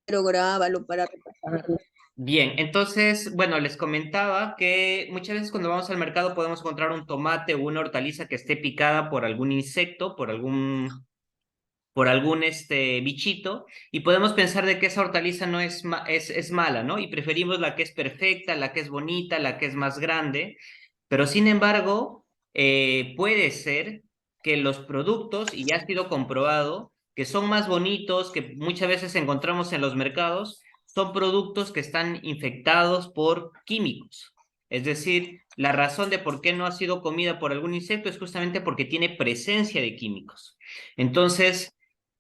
grábalo para repasarlo. Bien, entonces, bueno, les comentaba que muchas veces cuando vamos al mercado podemos encontrar un tomate o una hortaliza que esté picada por algún insecto, por algún bichito, y podemos pensar de que esa hortaliza no es mala, ¿no? Y preferimos la que es perfecta, la que es bonita, la que es más grande, pero sin embargo, puede ser que los productos, y ya ha sido comprobado, que son más bonitos, que muchas veces encontramos en los mercados, son productos que están infectados por químicos. Es decir, la razón de por qué no ha sido comida por algún insecto es justamente porque tiene presencia de químicos. Entonces,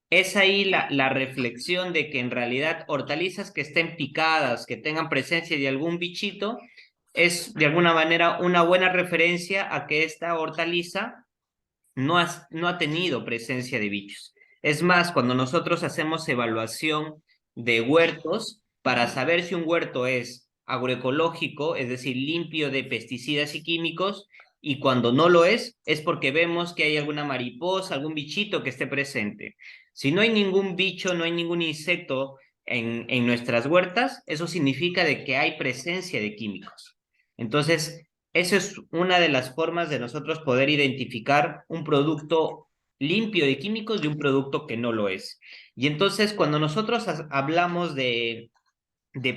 es ahí la reflexión de que en realidad hortalizas que estén picadas, que tengan presencia de algún bichito, es de alguna manera una buena referencia a que esta hortaliza no ha tenido presencia de bichos. Es más, cuando nosotros hacemos evaluación de huertos, para saber si un huerto es agroecológico, es decir, limpio de pesticidas y químicos, y cuando no lo es porque vemos que hay alguna mariposa, algún bichito que esté presente. Si no hay ningún bicho, no hay ningún insecto en nuestras huertas, eso significa de que hay presencia de químicos. Entonces, esa es una de las formas de nosotros poder identificar un producto limpio de químicos de un producto que no lo es. Y entonces, cuando nosotros hablamos de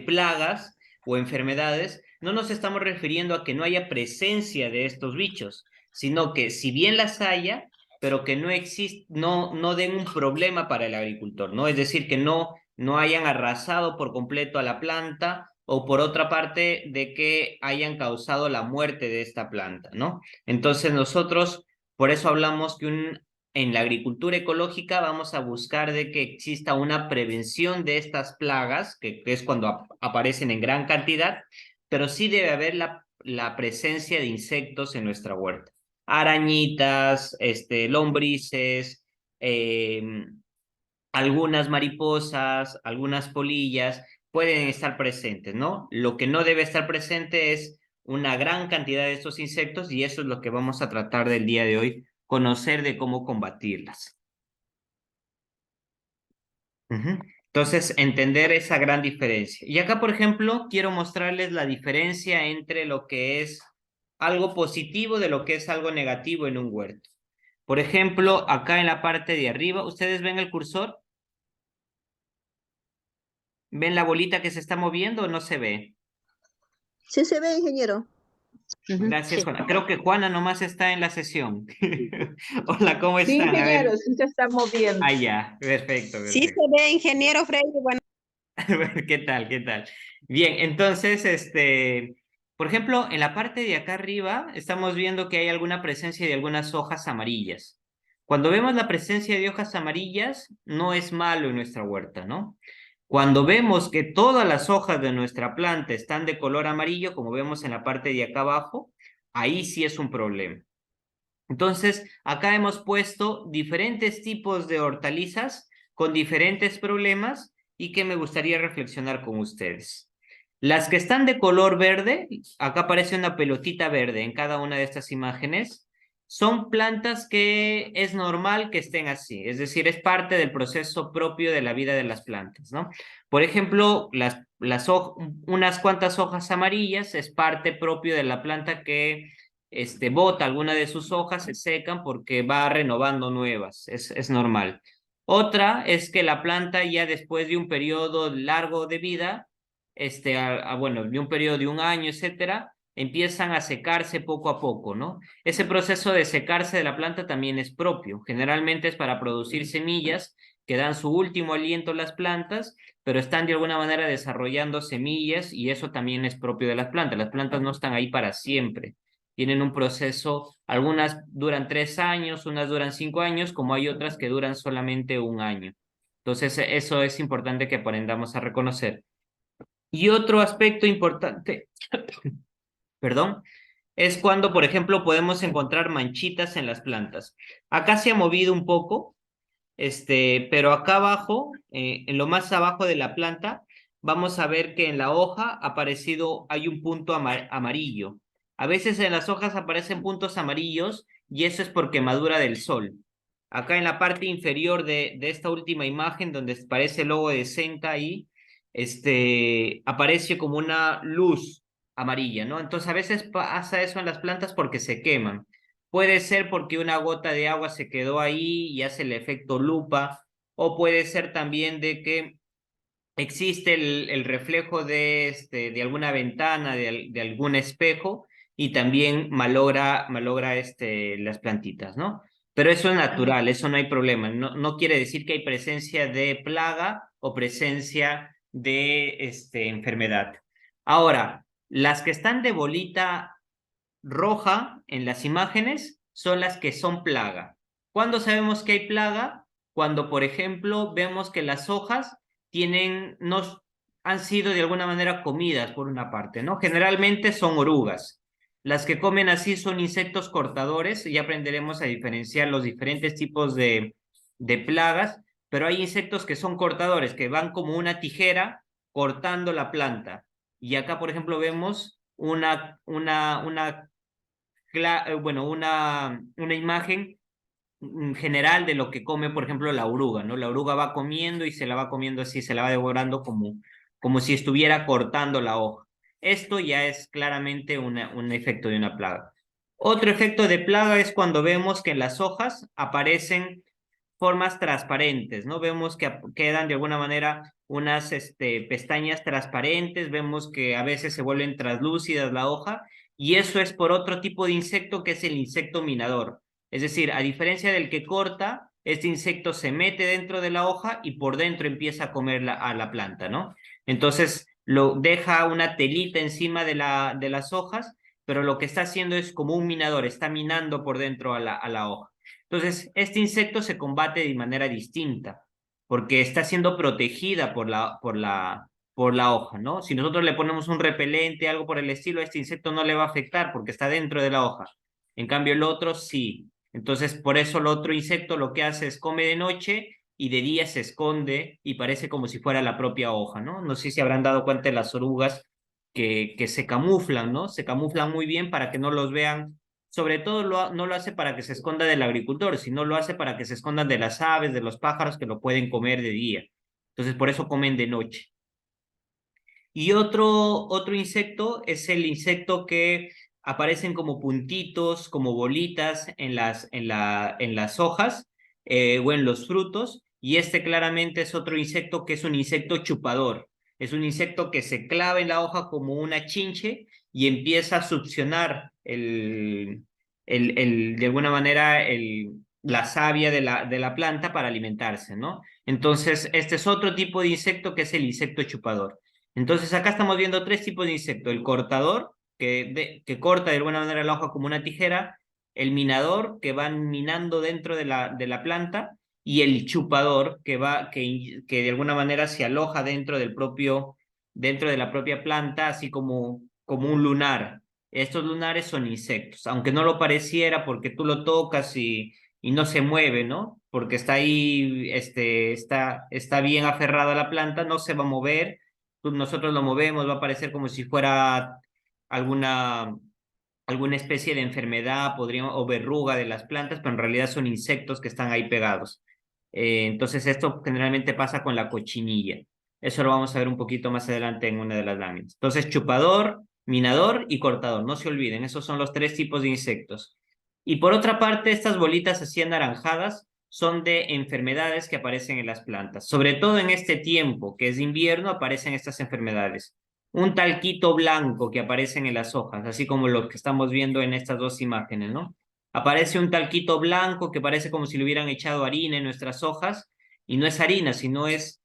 plagas o enfermedades, no nos estamos refiriendo a que no haya presencia de estos bichos, sino que si bien las haya, pero que no existe, no den un problema para el agricultor, ¿no? Es decir, que no hayan arrasado por completo a la planta o por otra parte de que hayan causado la muerte de esta planta, ¿no? Entonces nosotros, por eso hablamos que en la agricultura ecológica vamos a buscar de que exista una prevención de estas plagas, que es cuando aparecen en gran cantidad, pero sí debe haber la presencia de insectos en nuestra huerta. Arañitas, lombrices, eh, algunas mariposas, algunas polillas pueden estar presentes, ¿no? Lo que no debe estar presente es una gran cantidad de estos insectos y eso es lo que vamos a tratar del día de hoy, conocer de cómo combatirlas. Ujú. Entonces, entender esa gran diferencia. Y acá, por ejemplo, quiero mostrarles la diferencia entre lo que es algo positivo de lo que es algo negativo en un huerto. Por ejemplo, acá en la parte de arriba, ¿ustedes ven el cursor? ¿Ven la bolita que se está moviendo o no se ve? Sí se ve, ingeniero. Ujú, Gracias, sí. Juana. Creo que Juana nomás está en la sesión. Hola, ¿cómo Sí, están? A ver. ingeniero, sí se está moviendo. Ah, ya. Perfecto, Sí se perfecto. ve, ingeniero Freire. Bueno, ¿Qué tal? ¿Qué tal? Bien, entonces, por ejemplo, en la parte de acá arriba estamos viendo que hay alguna presencia de algunas hojas amarillas. Cuando vemos la presencia de hojas amarillas, no es malo en nuestra huerta, ¿no? Cuando vemos que todas las hojas de nuestra planta están de color amarillo, como vemos en la parte de acá abajo, ahí sí es un problema. Entonces, acá hemos puesto diferentes tipos de hortalizas con diferentes problemas y que me gustaría reflexionar con ustedes. Las que están de color verde, acá aparece una pelotita verde en cada una de estas imágenes, son plantas que es normal que estén así, es decir, es parte del proceso propio de la vida de las plantas, ¿no? Por ejemplo, unas cuantas hojas amarillas es parte propio de la planta que bota alguna de sus hojas, se secan porque va renovando nuevas, es normal. Otra es que la planta ya después de un periodo largo de vida, bueno, de un periodo de un año, etcétera, empiezan a secarse poco a poco, ¿no? Ese proceso de secarse de la planta también es propio. Generalmente es para producir semillas que dan su último aliento a las plantas, pero están de alguna manera desarrollando semillas y eso también es propio de las plantas. Las plantas no están ahí para siempre, tienen un proceso, algunas duran 3 años, unas duran 5 años, como hay otras que duran solamente un año. Entonces, eso es importante que aprendamos a reconocer. Y otro aspecto importante, perdón, es cuando, por ejemplo, podemos encontrar manchitas en las plantas. Acá se ha movido un poco, pero acá abajo, en lo más abajo de la planta, vamos a ver que en la hoja ha aparecido, hay un punto amarillo. A veces en las hojas aparecen puntos amarillos y eso es por quemadura del sol. acá en la parte inferior de esta última imagen, donde aparece el logo de Senta ahí, aparece como una luz amarilla, ¿no? Entonces a veces pasa eso en las plantas porque se queman. Puede ser porque una gota de agua se quedó ahí y hace el efecto lupa, o puede ser también de que existe el reflejo de alguna ventana, de algún espejo, y también malogra las plantitas, ¿no? Pero eso es natural, eso no hay problema. No, no quiere decir que hay presencia de plaga o presencia de enfermedad. Ahora, las que están de bolita roja en las imágenes son las que son plaga. ¿Cuándo sabemos que hay plaga? Cuando, por ejemplo, vemos que las hojas no han sido de alguna manera comidas por una parte, ¿no? Generalmente son orugas. Las que comen así son insectos cortadores, y ya aprenderemos a diferenciar los diferentes tipos de plagas, pero hay insectos que son cortadores, que van como una tijera cortando la planta. Y acá, por ejemplo, vemos bueno, una imagen general de lo que come, por ejemplo, la oruga, ¿no? La oruga va comiendo y se la va comiendo así, se la va devorando como si estuviera cortando la hoja. Esto ya es claramente un efecto de una plaga. Otro efecto de plaga es cuando vemos que en las hojas aparecen formas transparentes, ¿no? Vemos que quedan de alguna manera unas pestañas transparentes, vemos que a veces se vuelven translúcidas la hoja, y eso es por otro tipo de insecto que es el insecto minador. Es decir, a diferencia del que corta, este insecto se mete dentro de la hoja y por dentro empieza a comer a la planta, ¿no? Entonces lo deja una telita encima de las hojas, pero lo que está haciendo es como un minador, está minando por dentro a la hoja. Entonces, este insecto se combate de manera distinta, porque está siendo protegida por la hoja, ¿no? Si nosotros le ponemos un repelente, algo por el estilo, a este insecto no le va a afectar porque está dentro de la hoja. En cambio, el otro sí. Entonces, por eso el otro insecto lo que hace es come de noche y de día se esconde y parece como si fuera la propia hoja, ¿no? No sé si habrán dado cuenta de las orugas que se camuflan, ¿no? Se camuflan muy bien para que no los vean. Sobre todo no lo hace para que se esconda del agricultor, sino lo hace para que se escondan de las aves, de los pájaros que lo pueden comer de día. Entonces, por eso comen de noche. Y otro insecto es el insecto que aparecen como puntitos, como bolitas en las hojas, o en los frutos. Y este claramente es otro insecto que es un insecto chupador. Es un insecto que se clava en la hoja como una chinche y empieza a succionar de alguna manera la savia de la planta para alimentarse, ¿no? Entonces, este es otro tipo de insecto que es el insecto chupador. Entonces acá estamos viendo tres tipos de insecto: el cortador, que corta de alguna manera la hoja como una tijera; el minador, que va minando dentro de la planta; y el chupador, que de alguna manera se aloja dentro de la propia planta, así como un lunar. Estos lunares son insectos, aunque no lo pareciera porque tú lo tocas y no se mueve, ¿no? Porque está ahí, está bien aferrada a la planta, no se va a mover. Nosotros lo movemos, va a parecer como si fuera alguna, alguna especie de enfermedad, o verruga de las plantas, pero en realidad son insectos que están ahí pegados. Entonces esto generalmente pasa con la cochinilla. Eso lo vamos a ver un poquito más adelante en una de las láminas. Entonces, chupador, minador y cortador. No se olviden, esos son los tres tipos de insectos. Y por otra parte, estas bolitas así anaranjadas son de enfermedades que aparecen en las plantas. Sobre todo en este tiempo, que es invierno, aparecen estas enfermedades. Un talquito blanco que aparece en las hojas, así como lo que estamos viendo en estas dos imágenes, ¿no? Aparece un talquito blanco que parece como si le hubieran echado harina en nuestras hojas, y no es harina, sino es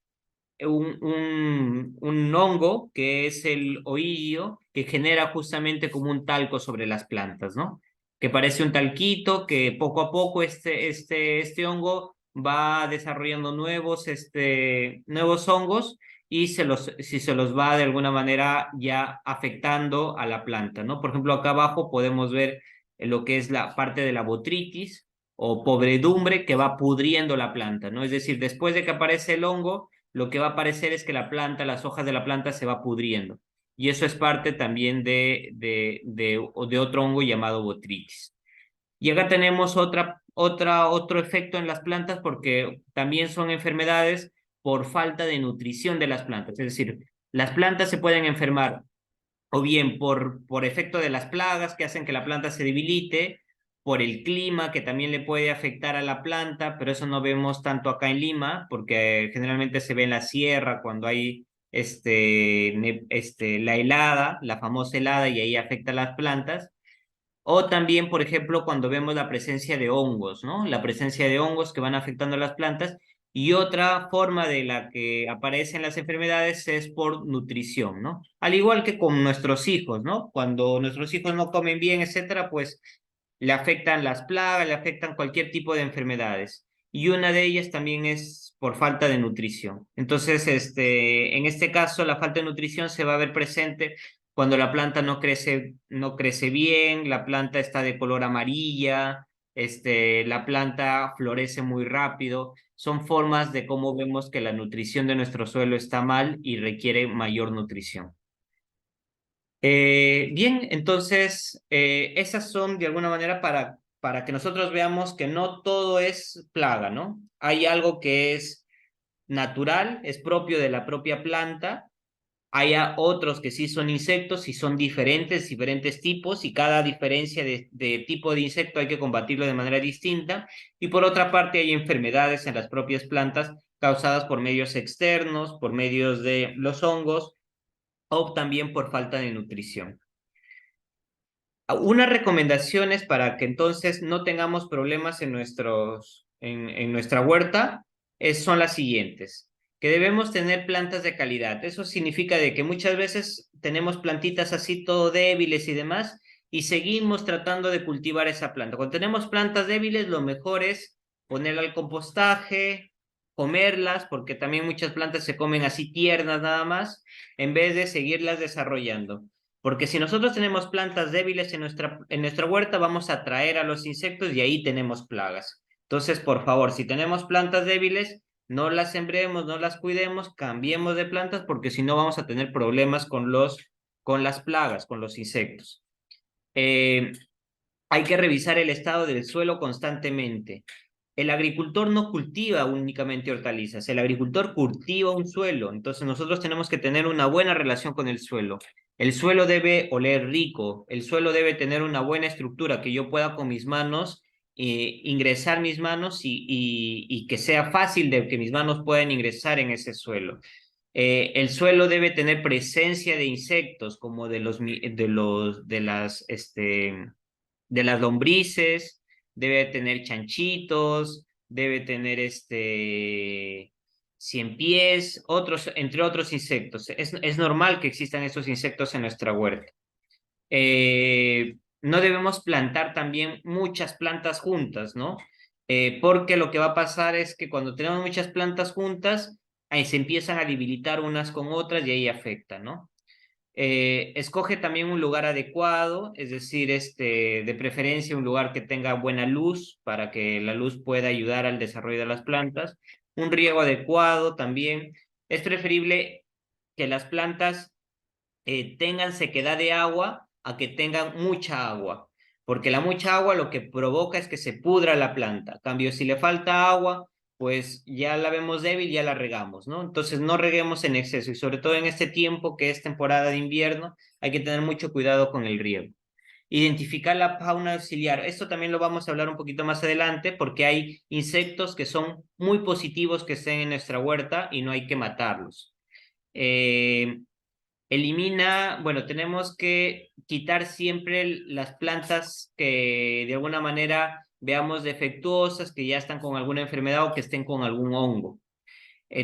un hongo que es el oidio, que genera justamente como un talco sobre las plantas, ¿no? Que parece un talquito, que poco a poco este hongo va desarrollando nuevos hongos, y si se los va de alguna manera ya afectando a la planta, ¿no? Por ejemplo, acá abajo podemos ver lo que es la parte de la botritis o podredumbre que va pudriendo la planta, ¿no? Es decir, después de que aparece el hongo, lo que va a aparecer es que la planta, las hojas de la planta se va pudriendo. Y eso es parte también de otro hongo llamado botritis. Y acá tenemos otro efecto en las plantas porque también son enfermedades por falta de nutrición de las plantas. Es decir, las plantas se pueden enfermar o bien por efecto de las plagas que hacen que la planta se debilite, por el clima que también le puede afectar a la planta, pero eso no vemos tanto acá en Lima, porque generalmente se ve en la sierra cuando hay la helada, la famosa helada, y ahí afecta a las plantas. O también, por ejemplo, cuando vemos la presencia de hongos, ¿no? La presencia de hongos que van afectando a las plantas. Y otra forma de la que aparecen las enfermedades es por nutrición, ¿no? Al igual que con nuestros hijos, ¿no? Cuando nuestros hijos no comen bien, etcétera, pues le afectan las plagas, le afectan cualquier tipo de enfermedades. Y una de ellas también es por falta de nutrición. Entonces, en este caso, la falta de nutrición se va a ver presente cuando la planta no crece bien, la planta está de color amarilla, la planta florece muy rápido. Son formas de cómo vemos que la nutrición de nuestro suelo está mal y requiere mayor nutrición. Bien, entonces, esas son de alguna manera para que nosotros veamos que no todo es plaga, ¿no? Hay algo que es natural, es propio de la propia planta. Hay otros que sí son insectos y son diferentes tipos, y cada diferencia de tipo de insecto hay que combatirlo de manera distinta. Y por otra parte, hay enfermedades en las propias plantas causadas por medios externos, por medios de los hongos o también por falta de nutrición. Unas recomendaciones para que entonces no tengamos problemas en nuestra huerta son las siguientes: que debemos tener plantas de calidad. Eso significa de que muchas veces tenemos plantitas así todo débiles y demás, y seguimos tratando de cultivar esa planta. Cuando tenemos plantas débiles, lo mejor es ponerla al compostaje, comerlas, porque también muchas plantas se comen así tiernas nada más, en vez de seguirlas desarrollando. Porque si nosotros tenemos plantas débiles en nuestra huerta, vamos a atraer a los insectos y ahí tenemos plagas. Entonces, por favor, si tenemos plantas débiles, no las sembremos, no las cuidemos, cambiemos de plantas, porque si no vamos a tener problemas con las plagas, con los insectos. Eh, Hay que revisar el estado del suelo constantemente. El agricultor no cultiva únicamente hortalizas, el agricultor cultiva un suelo. Entonces nosotros tenemos que tener una buena relación con el suelo. El suelo debe oler rico, el suelo debe tener una buena estructura, que yo pueda con mis manos ingresar mis manos y que sea fácil de que mis manos puedan ingresar en ese suelo. El suelo debe tener presencia de insectos, como de las lombrices, debe tener chanchitos, debe tener cien pies, entre otros insectos. Es normal que existan estos insectos en nuestra huerta. No debemos plantar también muchas plantas juntas, ¿no? Porque lo que va a pasar es que cuando tenemos muchas plantas juntas, ahí se empiezan a debilitar unas con otras y ahí afecta, ¿no? Escoge también un lugar adecuado, es decir, de preferencia un lugar que tenga buena luz para que la luz pueda ayudar al desarrollo de las plantas. Un riego adecuado también. Es preferible que las plantas tengan sequedad de agua a que tengan mucha agua, porque la mucha agua lo que provoca es que se pudra la planta. En cambio, si le falta agua, pues ya la vemos débil, ya la regamos, ¿no? Entonces no reguemos en exceso, y sobre todo en este tiempo que es temporada de invierno, hay que tener mucho cuidado con el riego. Identificar la fauna auxiliar. Esto también lo vamos a hablar un poquito más adelante, porque hay insectos que son muy positivos que estén en nuestra huerta y no hay que matarlos. Bueno, tenemos que quitar siempre las plantas que de alguna manera veamos defectuosas, que ya están con alguna enfermedad o que estén con algún hongo.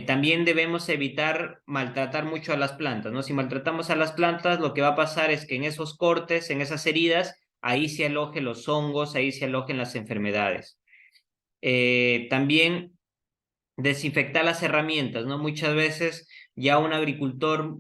También debemos evitar maltratar mucho a las plantas, ¿no? Si maltratamos a las plantas, lo que va a pasar es que en esos cortes, en esas heridas, ahí se alojen los hongos, ahí se alojen las enfermedades. También desinfectar las herramientas, ¿no? Muchas veces ya un agricultor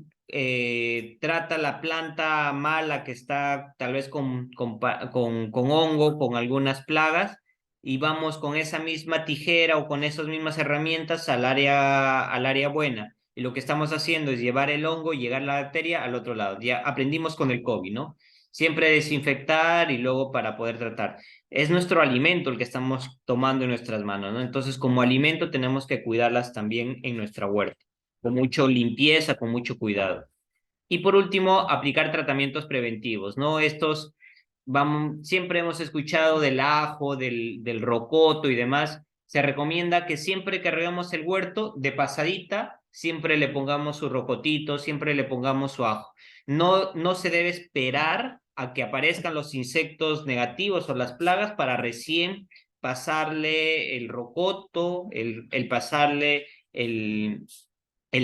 trata la planta mala que está tal vez con hongo, con algunas plagas, y vamos con esa misma tijera o con esas mismas herramientas al área buena. Y lo que estamos haciendo es llevar el hongo y llegar la bacteria al otro lado. Ya aprendimos con el COVID, ¿no? Siempre desinfectar y luego para poder tratar. es nuestro alimento el que estamos tomando en nuestras manos, ¿no? Entonces, como alimento tenemos que cuidarlas también en nuestra huerta, con mucha limpieza, con mucho cuidado. Y por último, aplicar tratamientos preventivos, ¿no? Estos, vamos, siempre hemos escuchado del ajo, del rocoto y demás. Se recomienda que siempre que regamos el huerto, de pasadita, siempre le pongamos su rocotito, siempre le pongamos su ajo. No se debe esperar a que aparezcan los insectos negativos o las plagas para recién pasarle el rocoto, el pasarle el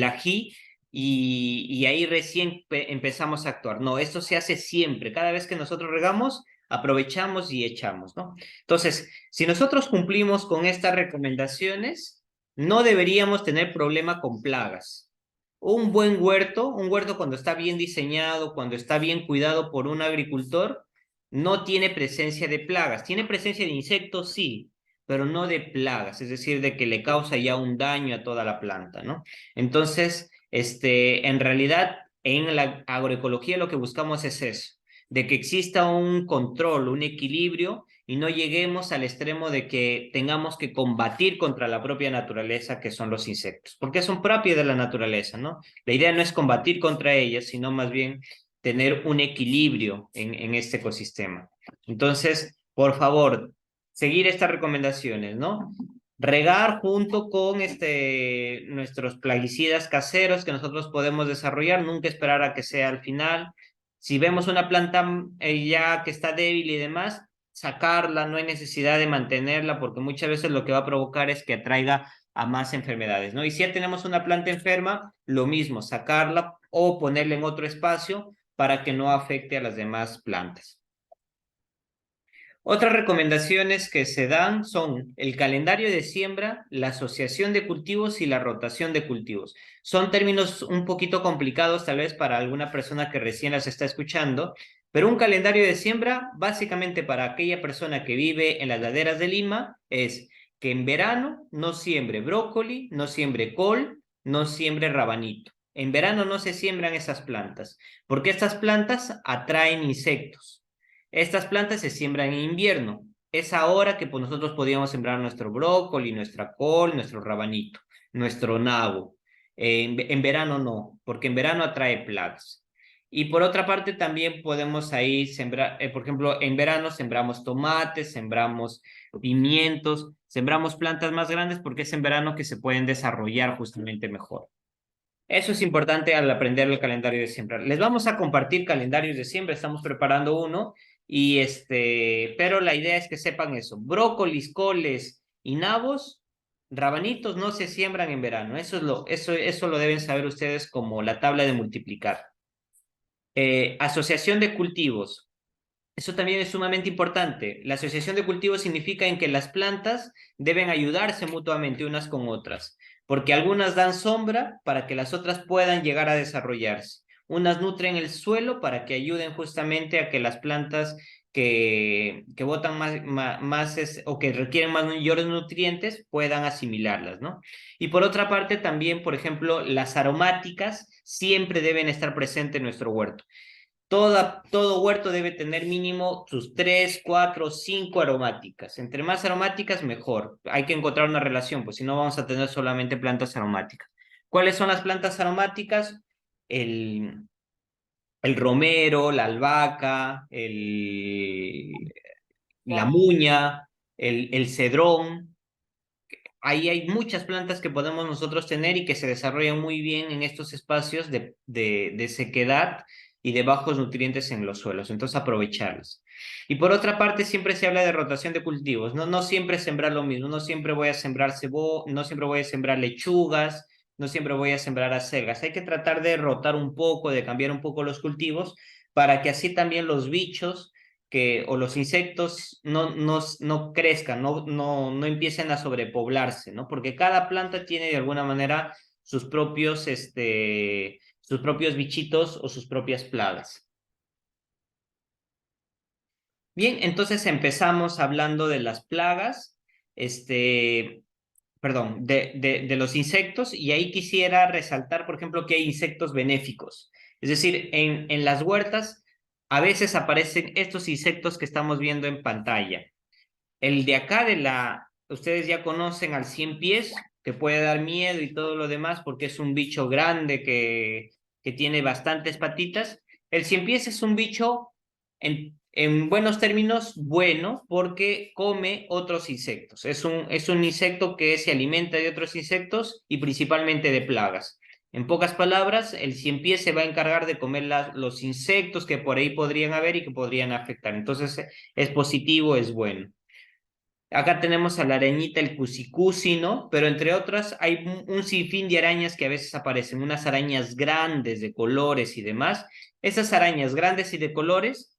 ají y ahí recién empezamos a actuar. No, esto se hace siempre. Cada vez que nosotros regamos, aprovechamos y echamos, ¿no? Entonces, si nosotros cumplimos con estas recomendaciones, no deberíamos tener problema con plagas. Un huerto cuando está bien diseñado, cuando está bien cuidado por un agricultor, no tiene presencia de plagas. Tiene presencia de insectos, sí, pero no de plagas, es decir, de que le causa ya un daño a toda la planta, ¿no? Entonces, en realidad, en la agroecología lo que buscamos es eso, de que exista un control, un equilibrio y no lleguemos al extremo de que tengamos que combatir contra la propia naturaleza que son los insectos, porque son propios de la naturaleza, ¿no? La idea no es combatir contra ellas, sino más bien tener un equilibrio en este ecosistema. Entonces, por favor, seguir estas recomendaciones, ¿no? Regar junto con nuestros plaguicidas caseros que nosotros podemos desarrollar, nunca esperar a que sea al final. Si vemos una planta ya que está débil y demás, sacarla, no hay necesidad de mantenerla porque muchas veces lo que va a provocar es que atraiga a más enfermedades, ¿no? Y si ya tenemos una planta enferma, lo mismo, sacarla o ponerla en otro espacio para que no afecte a las demás plantas. Otras recomendaciones que se dan son el calendario de siembra, la asociación de cultivos y la rotación de cultivos. Son términos un poquito complicados tal vez para alguna persona que recién las está escuchando, pero un calendario de siembra, básicamente para aquella persona que vive en las laderas de Lima, es que en verano no siembre brócoli, no siembre col, no siembre rabanito. En verano no se siembran esas plantas, porque estas plantas atraen insectos. Estas plantas se siembran en invierno. Es ahora que pues, nosotros podíamos sembrar nuestro brócoli, nuestra col, nuestro rabanito, nuestro nabo. En verano no, porque en verano atrae plagas. Y por otra parte también podemos ahí sembrar, por ejemplo, en verano sembramos tomates, sembramos pimientos, sembramos plantas más grandes porque es en verano que se pueden desarrollar justamente mejor. Eso es importante al aprender el calendario de siembra. Les vamos a compartir calendarios de siembra, estamos preparando uno, pero la idea es que sepan eso. Brócolis, coles y nabos, rabanitos no se siembran en verano. Eso lo deben saber ustedes como la tabla de multiplicar. Asociación de cultivos. Eso también es sumamente importante. La asociación de cultivos significa en que las plantas deben ayudarse mutuamente unas con otras, porque algunas dan sombra para que las otras puedan llegar a desarrollarse. Unas nutren el suelo para que ayuden justamente a que las plantas que botan o que requieren más mayores nutrientes puedan asimilarlas, ¿no? Y por otra parte también, por ejemplo, las aromáticas siempre deben estar presentes en nuestro huerto. Todo huerto debe tener mínimo sus 3, 4, 5 aromáticas. Entre más aromáticas, mejor. Hay que encontrar una relación, pues si no vamos a tener solamente plantas aromáticas. ¿Cuáles son las plantas aromáticas? El, el romero, la albahaca, la muña, el cedrón. Ahí hay muchas plantas que podemos nosotros tener y que se desarrollan muy bien en estos espacios de sequedad y de bajos nutrientes en los suelos, entonces aprovecharlos. Y por otra parte, siempre se habla de rotación de cultivos, no siempre sembrar lo mismo, no siempre voy a sembrar no siempre voy a sembrar lechugas, no siempre voy a sembrar acelgas, hay que tratar de rotar un poco, de cambiar un poco los cultivos para que así también los bichos o los insectos no crezcan, no empiecen a sobrepoblarse, ¿no? Porque cada planta tiene de alguna manera sus propios bichitos o sus propias plagas. Bien, entonces empezamos hablando de las plagas, perdón, de los insectos, y ahí quisiera resaltar, por ejemplo, que hay insectos benéficos. Es decir, en las huertas a veces aparecen estos insectos que estamos viendo en pantalla. El de acá ustedes ya conocen al 100 pies, que puede dar miedo y todo lo demás porque es un bicho grande que tiene bastantes patitas. El 100 pies es un bicho, en buenos términos, bueno porque come otros insectos. Es un insecto que se alimenta de otros insectos y principalmente de plagas. En pocas palabras, el 100 pies se va a encargar de comer los insectos que por ahí podrían haber y que podrían afectar. Entonces, es positivo, es bueno. Acá tenemos a la arañita, el cusicusi, ¿no? Pero entre otras hay un sinfín de arañas que a veces aparecen, unas arañas grandes de colores y demás. Esas arañas grandes y de colores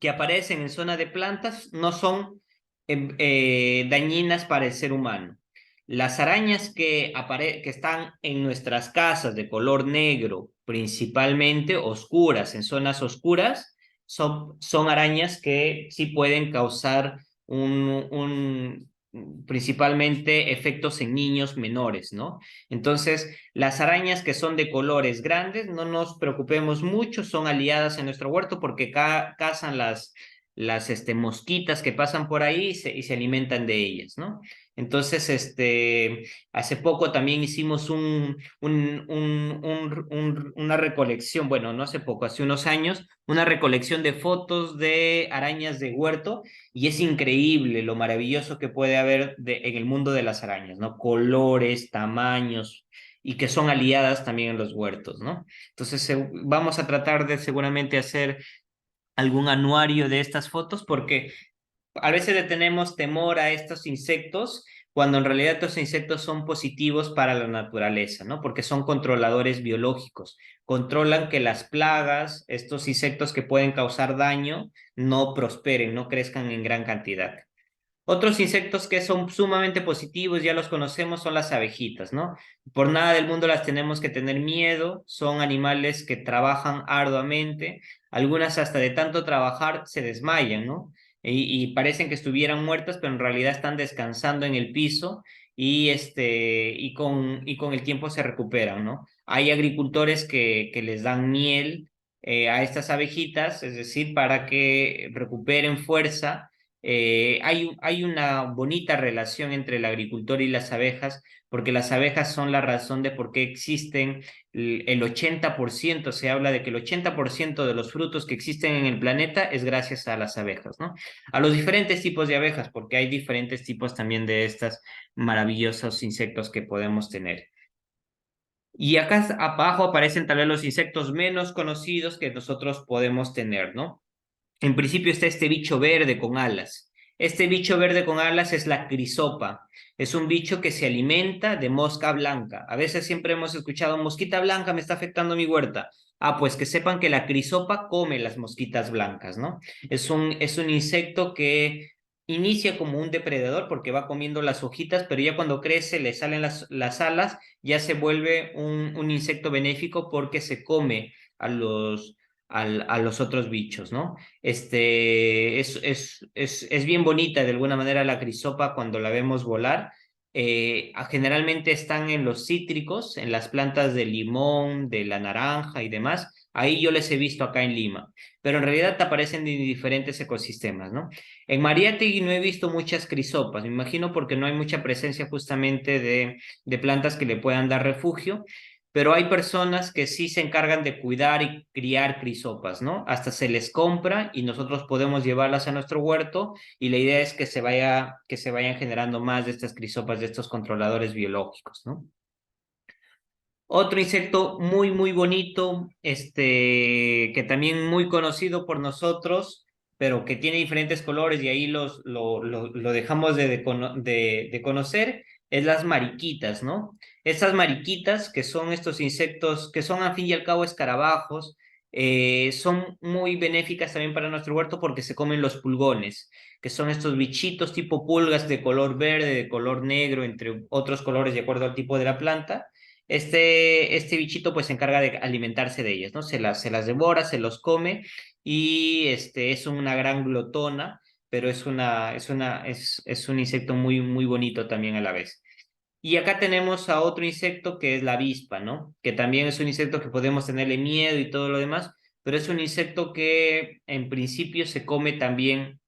que aparecen en zona de plantas no son dañinas para el ser humano. Las arañas que están en nuestras casas de color negro, principalmente oscuras, en zonas oscuras, son arañas que sí pueden causar principalmente efectos en niños menores, ¿no? Entonces, las arañas que son de colores grandes, no nos preocupemos mucho, son aliadas en nuestro huerto porque cazan las mosquitas que pasan por ahí y se alimentan de ellas, ¿no? Entonces, hace poco también hicimos una recolección, bueno, no hace poco, hace unos años, una recolección de fotos de arañas de huerto y es increíble lo maravilloso que puede haber en el mundo de las arañas, ¿no? Colores, tamaños y que son aliadas también en los huertos, ¿no? Entonces, vamos a tratar de seguramente hacer algún anuario de estas fotos porque a veces le tenemos temor a estos insectos cuando en realidad estos insectos son positivos para la naturaleza, ¿no? Porque son controladores biológicos, controlan que las plagas, estos insectos que pueden causar daño, no prosperen, no crezcan en gran cantidad. Otros insectos que son sumamente positivos, ya los conocemos, son las abejitas, ¿no? Por nada del mundo las tenemos que tener miedo, son animales que trabajan arduamente, algunas hasta de tanto trabajar se desmayan, ¿no? Y parecen que estuvieran muertas, pero en realidad están descansando en el piso y con el tiempo se recuperan, ¿no? Hay agricultores que les dan miel a estas abejitas, es decir, para que recuperen fuerza. Hay una bonita relación entre el agricultor y las abejas, porque las abejas son la razón de por qué existen el 80%, se habla de que el 80% de los frutos que existen en el planeta es gracias a las abejas, ¿no? A los diferentes tipos de abejas, porque hay diferentes tipos también de estos maravillosos insectos que podemos tener. Y acá abajo aparecen tal vez los insectos menos conocidos que nosotros podemos tener, ¿no? En principio está este bicho verde con alas. Este bicho verde con alas es la crisopa. Es un bicho que se alimenta de mosca blanca. A veces siempre hemos escuchado, mosquita blanca me está afectando mi huerta. Ah, pues que sepan que la crisopa come las mosquitas blancas, ¿no? Es un insecto que inicia como un depredador porque va comiendo las hojitas, pero ya cuando crece, le salen las alas, ya se vuelve un insecto benéfico porque se come a los otros bichos, ¿no? Es bien bonita de alguna manera la crisopa cuando la vemos volar. Generalmente están en los cítricos, en las plantas de limón, de la naranja y demás. Ahí yo les he visto acá en Lima, pero en realidad aparecen en diferentes ecosistemas, ¿no? En Mariátegui no he visto muchas crisopas, me imagino porque no hay mucha presencia justamente de plantas que le puedan dar refugio, pero hay personas que sí se encargan de cuidar y criar crisopas, ¿no? Hasta se les compra y nosotros podemos llevarlas a nuestro huerto y la idea es que se vayan generando más de estas crisopas, de estos controladores biológicos, ¿no? Otro insecto muy, muy bonito, que también muy conocido por nosotros, pero que tiene diferentes colores y ahí lo dejamos de conocer, es las mariquitas, ¿no? Estas mariquitas, que son estos insectos, que son al fin y al cabo escarabajos, son muy benéficas también para nuestro huerto porque se comen los pulgones, que son estos bichitos tipo pulgas de color verde, de color negro, entre otros colores de acuerdo al tipo de la planta. Este bichito pues se encarga de alimentarse de ellas, ¿no? Se las devora, se los come y es una gran glotona, pero es un insecto muy, muy bonito también a la vez. Y acá tenemos a otro insecto que es la avispa, ¿no? Que también es un insecto que podemos tenerle miedo y todo lo demás, pero es un insecto que en principio se come también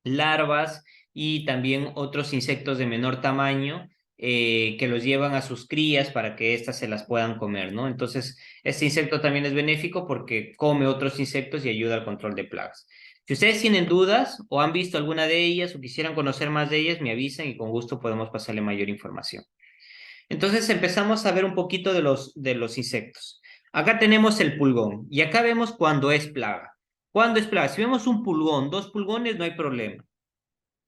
larvas y también otros insectos de menor tamaño que los llevan a sus crías para que éstas se las puedan comer, ¿no? Entonces, este insecto también es benéfico porque come otros insectos y ayuda al control de plagas. Si ustedes tienen dudas o han visto alguna de ellas o quisieran conocer más de ellas, me avisan y con gusto podemos pasarle mayor información. Entonces empezamos a ver un poquito de los insectos. Acá tenemos el pulgón y acá vemos cuando es plaga. ¿Cuándo es plaga? Si vemos un pulgón, 2 pulgones, no hay problema.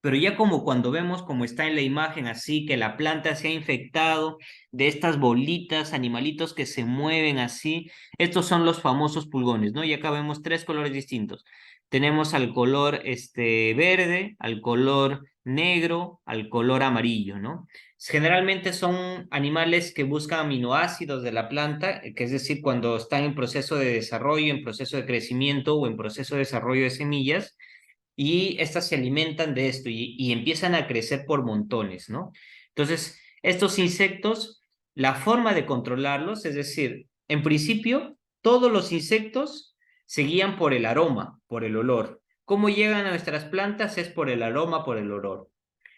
Pero ya como cuando vemos como está en la imagen así, que la planta se ha infectado de estas bolitas, animalitos que se mueven así, estos son los famosos pulgones, ¿no? Y acá vemos 3 colores distintos. Tenemos al color verde, al color negro, al color amarillo, ¿no? Generalmente son animales que buscan aminoácidos de la planta, que es decir, cuando están en proceso de desarrollo, en proceso de crecimiento o en proceso de desarrollo de semillas y estas se alimentan de esto y empiezan a crecer por montones, ¿no? Entonces, estos insectos, la forma de controlarlos, es decir, en principio, todos los insectos se guían por el aroma, por el olor. ¿Cómo llegan a nuestras plantas? Es por el aroma, por el olor.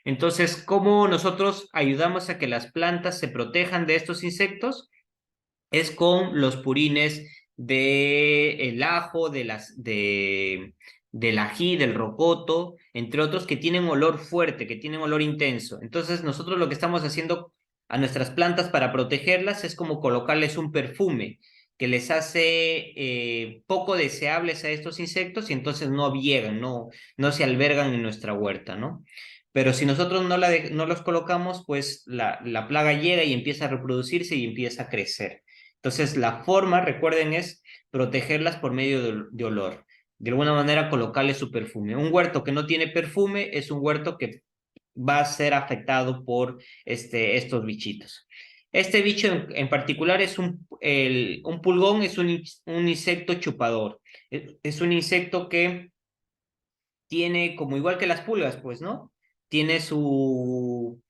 Entonces, ¿cómo nosotros ayudamos a que las plantas se protejan de estos insectos? Es con los purines de el ajo, del ají, del rocoto, entre otros que tienen olor fuerte, que tienen olor intenso. Entonces, nosotros lo que estamos haciendo a nuestras plantas para protegerlas es como colocarles un perfume que les hace poco deseables a estos insectos y entonces no llegan, no se albergan en nuestra huerta, ¿no? Pero si nosotros no los colocamos, pues la plaga llega y empieza a reproducirse y empieza a crecer. Entonces, la forma, recuerden, es protegerlas por medio de olor. De alguna manera, colocarle su perfume. Un huerto que no tiene perfume es un huerto que va a ser afectado por estos bichitos. Este bicho en particular es un pulgón, es un insecto chupador. Es un insecto que tiene, como igual que las pulgas, pues, ¿no? Tiene su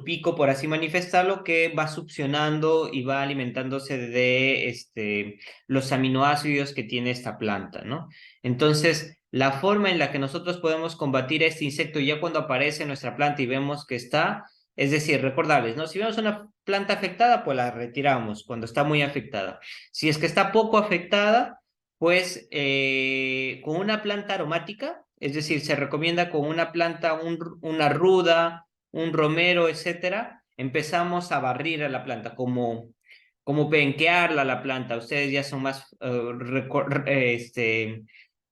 pico, por así manifestarlo, que va succionando y va alimentándose de los aminoácidos que tiene esta planta, ¿no? Entonces, la forma en la que nosotros podemos combatir a este insecto ya cuando aparece en nuestra planta y vemos que está, es decir, recordarles, ¿no? Si vemos una planta afectada, pues la retiramos cuando está muy afectada. Si es que está poco afectada, pues con una planta aromática, es decir, se recomienda con una planta, una ruda, un romero, etcétera, empezamos a barrir a la planta, como penquearla a la planta. Ustedes ya son más,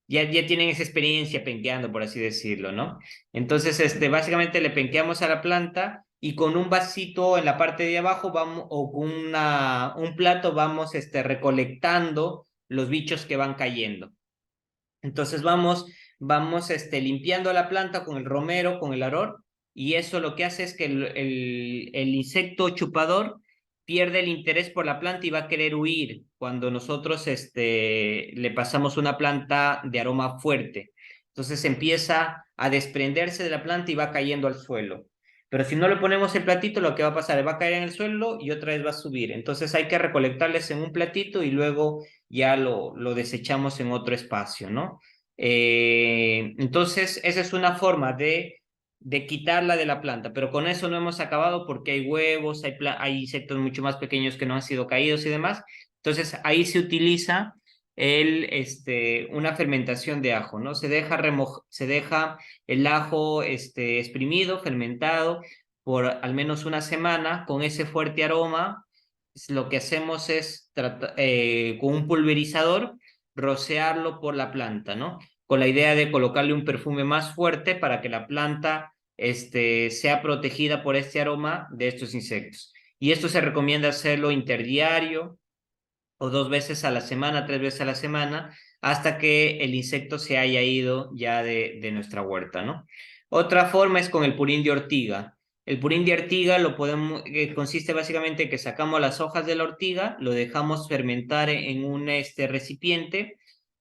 ya tienen esa experiencia penqueando, por así decirlo, ¿no? Entonces, básicamente le penqueamos a la planta y con un vasito en la parte de abajo vamos, o con un plato vamos recolectando los bichos que van cayendo. Entonces vamos limpiando la planta con el romero, con el aror, y eso lo que hace es que el insecto chupador pierde el interés por la planta y va a querer huir cuando nosotros le pasamos una planta de aroma fuerte. Entonces empieza a desprenderse de la planta y va cayendo al suelo. Pero si no le ponemos el platito, lo que va a pasar, va a caer en el suelo y otra vez va a subir. Entonces hay que recolectarles en un platito y luego ya lo desechamos en otro espacio, ¿no? Entonces, esa es una forma de quitarla de la planta, pero con eso no hemos acabado porque hay huevos, hay insectos mucho más pequeños que no han sido caídos y demás. Entonces, ahí se utiliza una fermentación de ajo, ¿no? Se deja el ajo exprimido, fermentado por al menos una semana con ese fuerte aroma. Lo que hacemos es con un pulverizador rociarlo por la planta, ¿no? Con la idea de colocarle un perfume más fuerte para que la planta sea protegida por este aroma de estos insectos. Y esto se recomienda hacerlo interdiario o 2 veces a la semana, 3 veces a la semana, hasta que el insecto se haya ido ya de nuestra huerta, ¿no? Otra forma es con el purín de ortiga. El purín de ortiga consiste básicamente en que sacamos las hojas de la ortiga, lo dejamos fermentar en un recipiente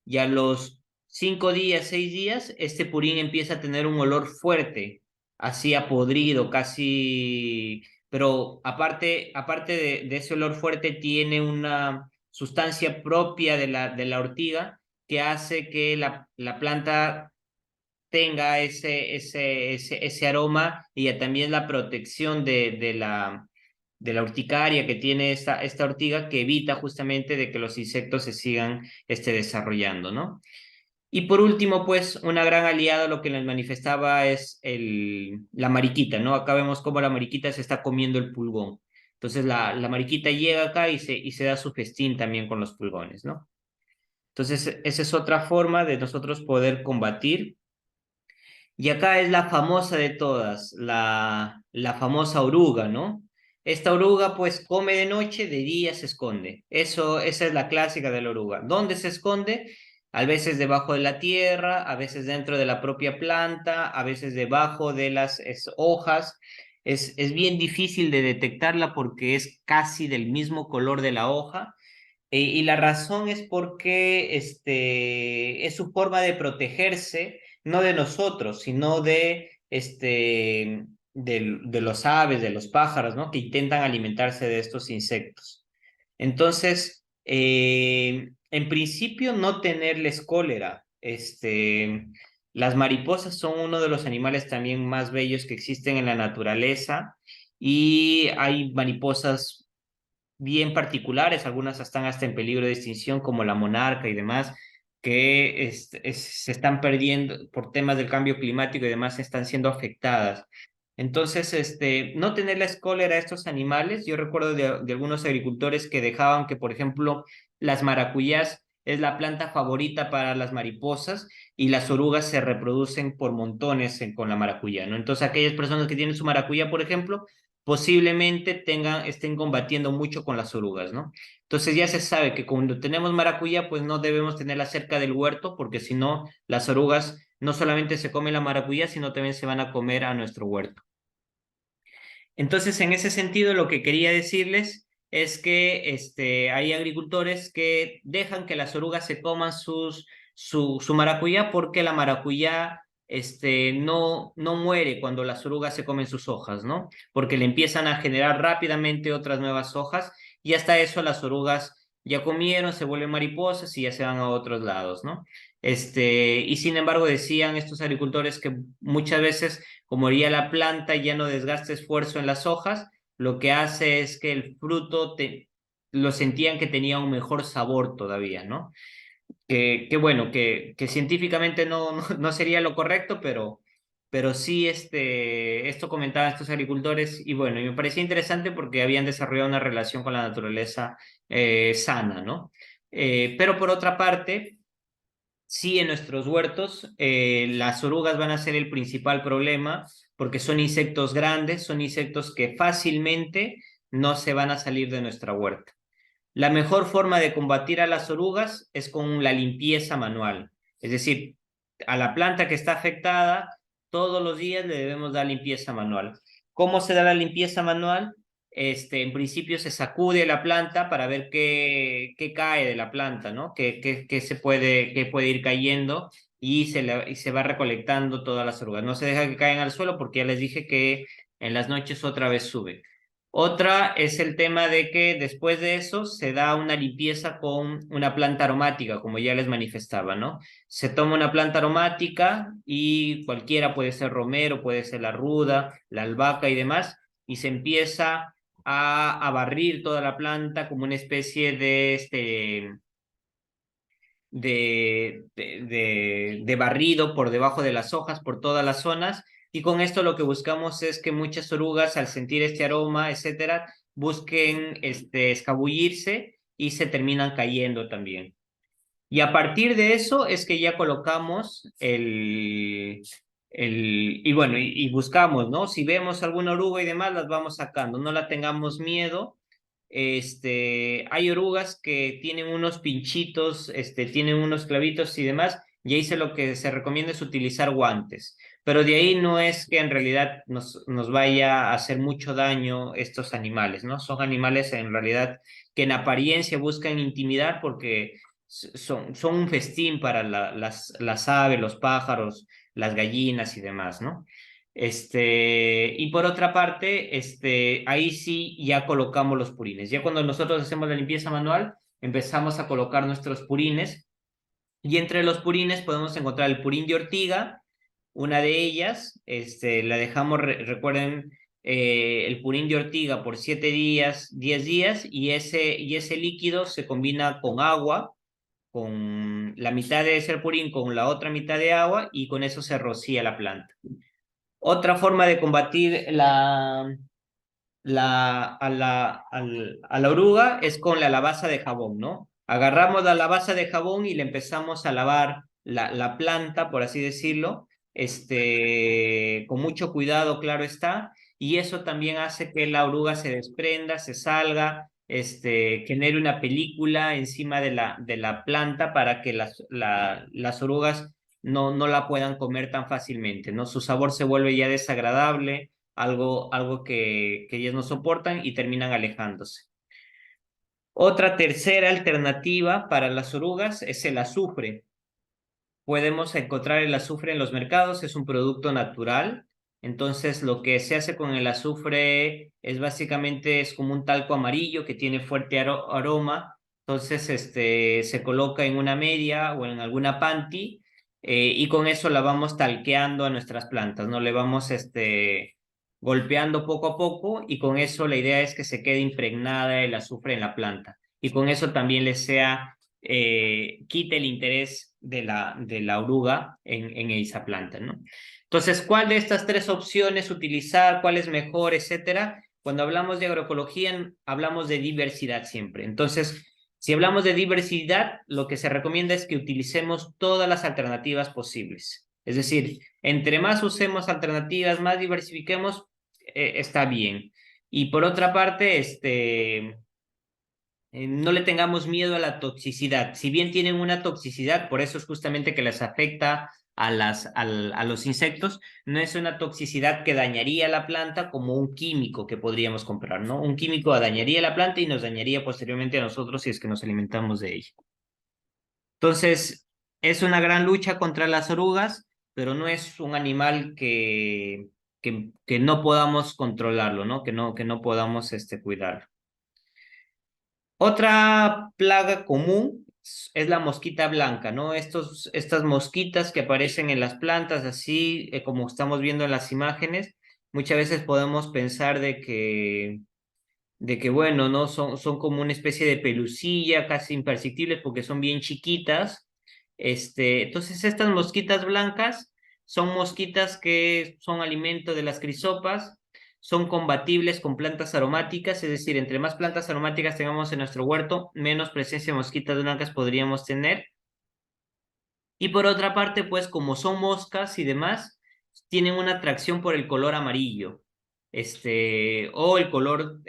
y a los 5 días, 6 días, este purín empieza a tener un olor fuerte, así a podrido, casi. Pero aparte de ese olor fuerte, tiene una sustancia propia de la ortiga que hace que la planta tenga ese aroma y también la protección de la urticaria que tiene esta ortiga que evita justamente de que los insectos se sigan desarrollando, ¿no? Y por último, pues, una gran aliada lo que les manifestaba es la mariquita, ¿no? Acá vemos cómo la mariquita se está comiendo el pulgón. Entonces la mariquita llega acá y se da su festín también con los pulgones, ¿no? Entonces, esa es otra forma de nosotros poder combatir. Y acá es la famosa de todas, la famosa oruga, ¿no? Esta oruga pues come de noche, de día se esconde. Esa es la clásica de la oruga. ¿Dónde se esconde? A veces debajo de la tierra, a veces dentro de la propia planta, a veces debajo de las hojas. Es bien difícil de detectarla porque es casi del mismo color de la hoja. Y la razón es porque es su forma de protegerse, no de nosotros, sino de los aves, de los pájaros, ¿no? Que intentan alimentarse de estos insectos. Entonces, en principio, no tenerles cólera. Las mariposas son uno de los animales también más bellos que existen en la naturaleza y hay mariposas bien particulares, algunas están hasta en peligro de extinción, como la monarca y demás, que se están perdiendo por temas del cambio climático y demás, están siendo afectadas. Entonces, no tenerles cólera a estos animales, yo recuerdo de algunos agricultores que dejaban que, por ejemplo, las maracuyás es la planta favorita para las mariposas y las orugas se reproducen por montones con la maracuyá, ¿no? Entonces, aquellas personas que tienen su maracuyá, por ejemplo, posiblemente estén combatiendo mucho con las orugas, ¿no? Entonces ya se sabe que cuando tenemos maracuyá, pues no debemos tenerla cerca del huerto, porque si no, las orugas no solamente se comen la maracuyá, sino también se van a comer a nuestro huerto. Entonces, en ese sentido, lo que quería decirles es que hay agricultores que dejan que las orugas se coman su maracuyá porque la maracuyá no muere cuando las orugas se comen sus hojas, ¿no? Porque le empiezan a generar rápidamente otras nuevas hojas y hasta eso las orugas ya comieron, se vuelven mariposas y ya se van a otros lados, ¿no? Y sin embargo decían estos agricultores que muchas veces como ya la planta ya no desgasta esfuerzo en las hojas, lo que hace es que el fruto lo sentían que tenía un mejor sabor todavía, ¿no? Que bueno, que científicamente no sería lo correcto, pero sí esto comentaban estos agricultores y bueno, y me parecía interesante porque habían desarrollado una relación con la naturaleza sana, ¿no? Pero por otra parte, sí, en nuestros huertos, las orugas van a ser el principal problema porque son insectos grandes, son insectos que fácilmente no se van a salir de nuestra huerta. La mejor forma de combatir a las orugas es con la limpieza manual. Es decir, a la planta que está afectada, todos los días le debemos dar limpieza manual. ¿Cómo se da la limpieza manual? En principio se sacude la planta para ver qué cae de la planta, ¿no? Qué puede ir cayendo y se va recolectando todas las orugas. No se deja que caigan al suelo porque ya les dije que en las noches otra vez sube. Otra es el tema de que después de eso se da una limpieza con una planta aromática, como ya les manifestaba, ¿no? Se toma una planta aromática y cualquiera puede ser romero, puede ser la ruda, la albahaca y demás, y se empieza a barrir toda la planta como una especie de barrido por debajo de las hojas, por todas las zonas, y con esto lo que buscamos es que muchas orugas, al sentir este aroma, etcétera, busquen escabullirse y se terminan cayendo también. Y a partir de eso es que ya colocamos y bueno, y buscamos, ¿no? Si vemos alguna oruga y demás, las vamos sacando, no la tengamos miedo. Hay orugas que tienen unos pinchitos, tienen unos clavitos y demás, y ahí lo que se recomienda es utilizar guantes. Pero de ahí no es que en realidad nos vaya a hacer mucho daño estos animales, ¿no? Son animales en realidad que en apariencia buscan intimidar porque son un festín para las aves, los pájaros, las gallinas y demás, ¿no? Y por otra parte, ahí sí ya colocamos los purines. Ya cuando nosotros hacemos la limpieza manual, empezamos a colocar nuestros purines y entre los purines podemos encontrar el purín de ortiga, Una de ellas, la dejamos, recuerden, el purín de ortiga por 7 días, 10 días, y ese líquido se combina con agua, con la mitad de ese purín con la otra mitad de agua, y con eso se rocía la planta. Otra forma de combatir a la oruga es con la lavaza de jabón, ¿no? Agarramos la lavaza de jabón y le empezamos a lavar la planta, por así decirlo, con mucho cuidado, claro está, y eso también hace que la oruga se desprenda, se salga, genere una película encima de la planta para que las orugas no la puedan comer tan fácilmente, ¿no? Su sabor se vuelve ya desagradable, algo que ellas no soportan y terminan alejándose. Otra tercera alternativa para las orugas es el azufre. Podemos encontrar el azufre en los mercados, es un producto natural. Entonces, lo que se hace con el azufre es básicamente es como un talco amarillo que tiene fuerte aroma. Entonces, se coloca en una media o en alguna panty, y con eso la vamos talqueando a nuestras plantas, ¿no? Le vamos golpeando poco a poco, y con eso la idea es que se quede impregnada el azufre en la planta. Y con eso también le sea quite el interés de la oruga en esa planta, ¿no? Entonces, ¿cuál de estas tres opciones utilizar? ¿Cuál es mejor, etcétera? Cuando hablamos de agroecología, hablamos de diversidad siempre. Entonces, si hablamos de diversidad, lo que se recomienda es que utilicemos todas las alternativas posibles. Es decir, entre más usemos alternativas, más diversifiquemos, está bien. Y por otra parte, no le tengamos miedo a la toxicidad. Si bien tienen una toxicidad, por eso es justamente que les afecta a los insectos, no es una toxicidad que dañaría la planta como un químico que podríamos comprar, ¿no? Un químico dañaría la planta y nos dañaría posteriormente a nosotros si es que nos alimentamos de ella. Entonces, es una gran lucha contra las orugas, pero no es un animal que no podamos controlarlo, ¿no? Que no podamos cuidarlo. Otra plaga común es la mosquita blanca, ¿no? Estas mosquitas que aparecen en las plantas, así como estamos viendo en las imágenes, muchas veces podemos pensar de que bueno, ¿no? Son como una especie de pelusilla, casi imperceptibles porque son bien chiquitas. Entonces, estas mosquitas blancas son mosquitas que son alimento de las crisopas, son combatibles con plantas aromáticas, es decir, entre más plantas aromáticas tengamos en nuestro huerto, menos presencia de mosquitas blancas podríamos tener. Y por otra parte, pues como son moscas y demás, tienen una atracción por el color amarillo, o el color,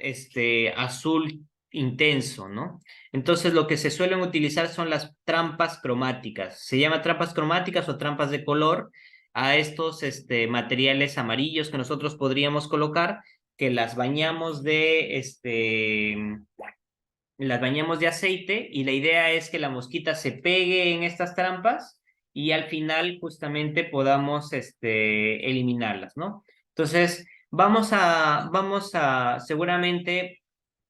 azul intenso, ¿no? Entonces lo que se suelen utilizar son las trampas cromáticas. Se llama trampas cromáticas o trampas de color a estos, materiales amarillos que nosotros podríamos colocar, que las bañamos de aceite, y la idea es que la mosquita se pegue en estas trampas y al final justamente podamos eliminarlas, ¿no? Entonces, vamos a seguramente,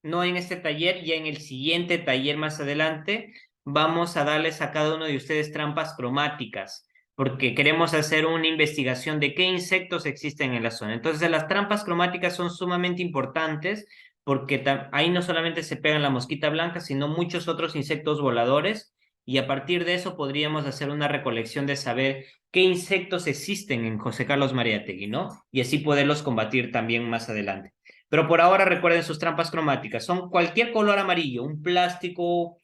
no en este taller, ya en el siguiente taller más adelante, vamos a darles a cada uno de ustedes trampas cromáticas, porque queremos hacer una investigación de qué insectos existen en la zona. Entonces, las trampas cromáticas son sumamente importantes porque ahí no solamente se pegan la mosquita blanca, sino muchos otros insectos voladores, y a partir de eso podríamos hacer una recolección de saber qué insectos existen en José Carlos Mariátegui, ¿no? Y así poderlos combatir también más adelante. Pero por ahora recuerden sus trampas cromáticas, son cualquier color amarillo, un plástico,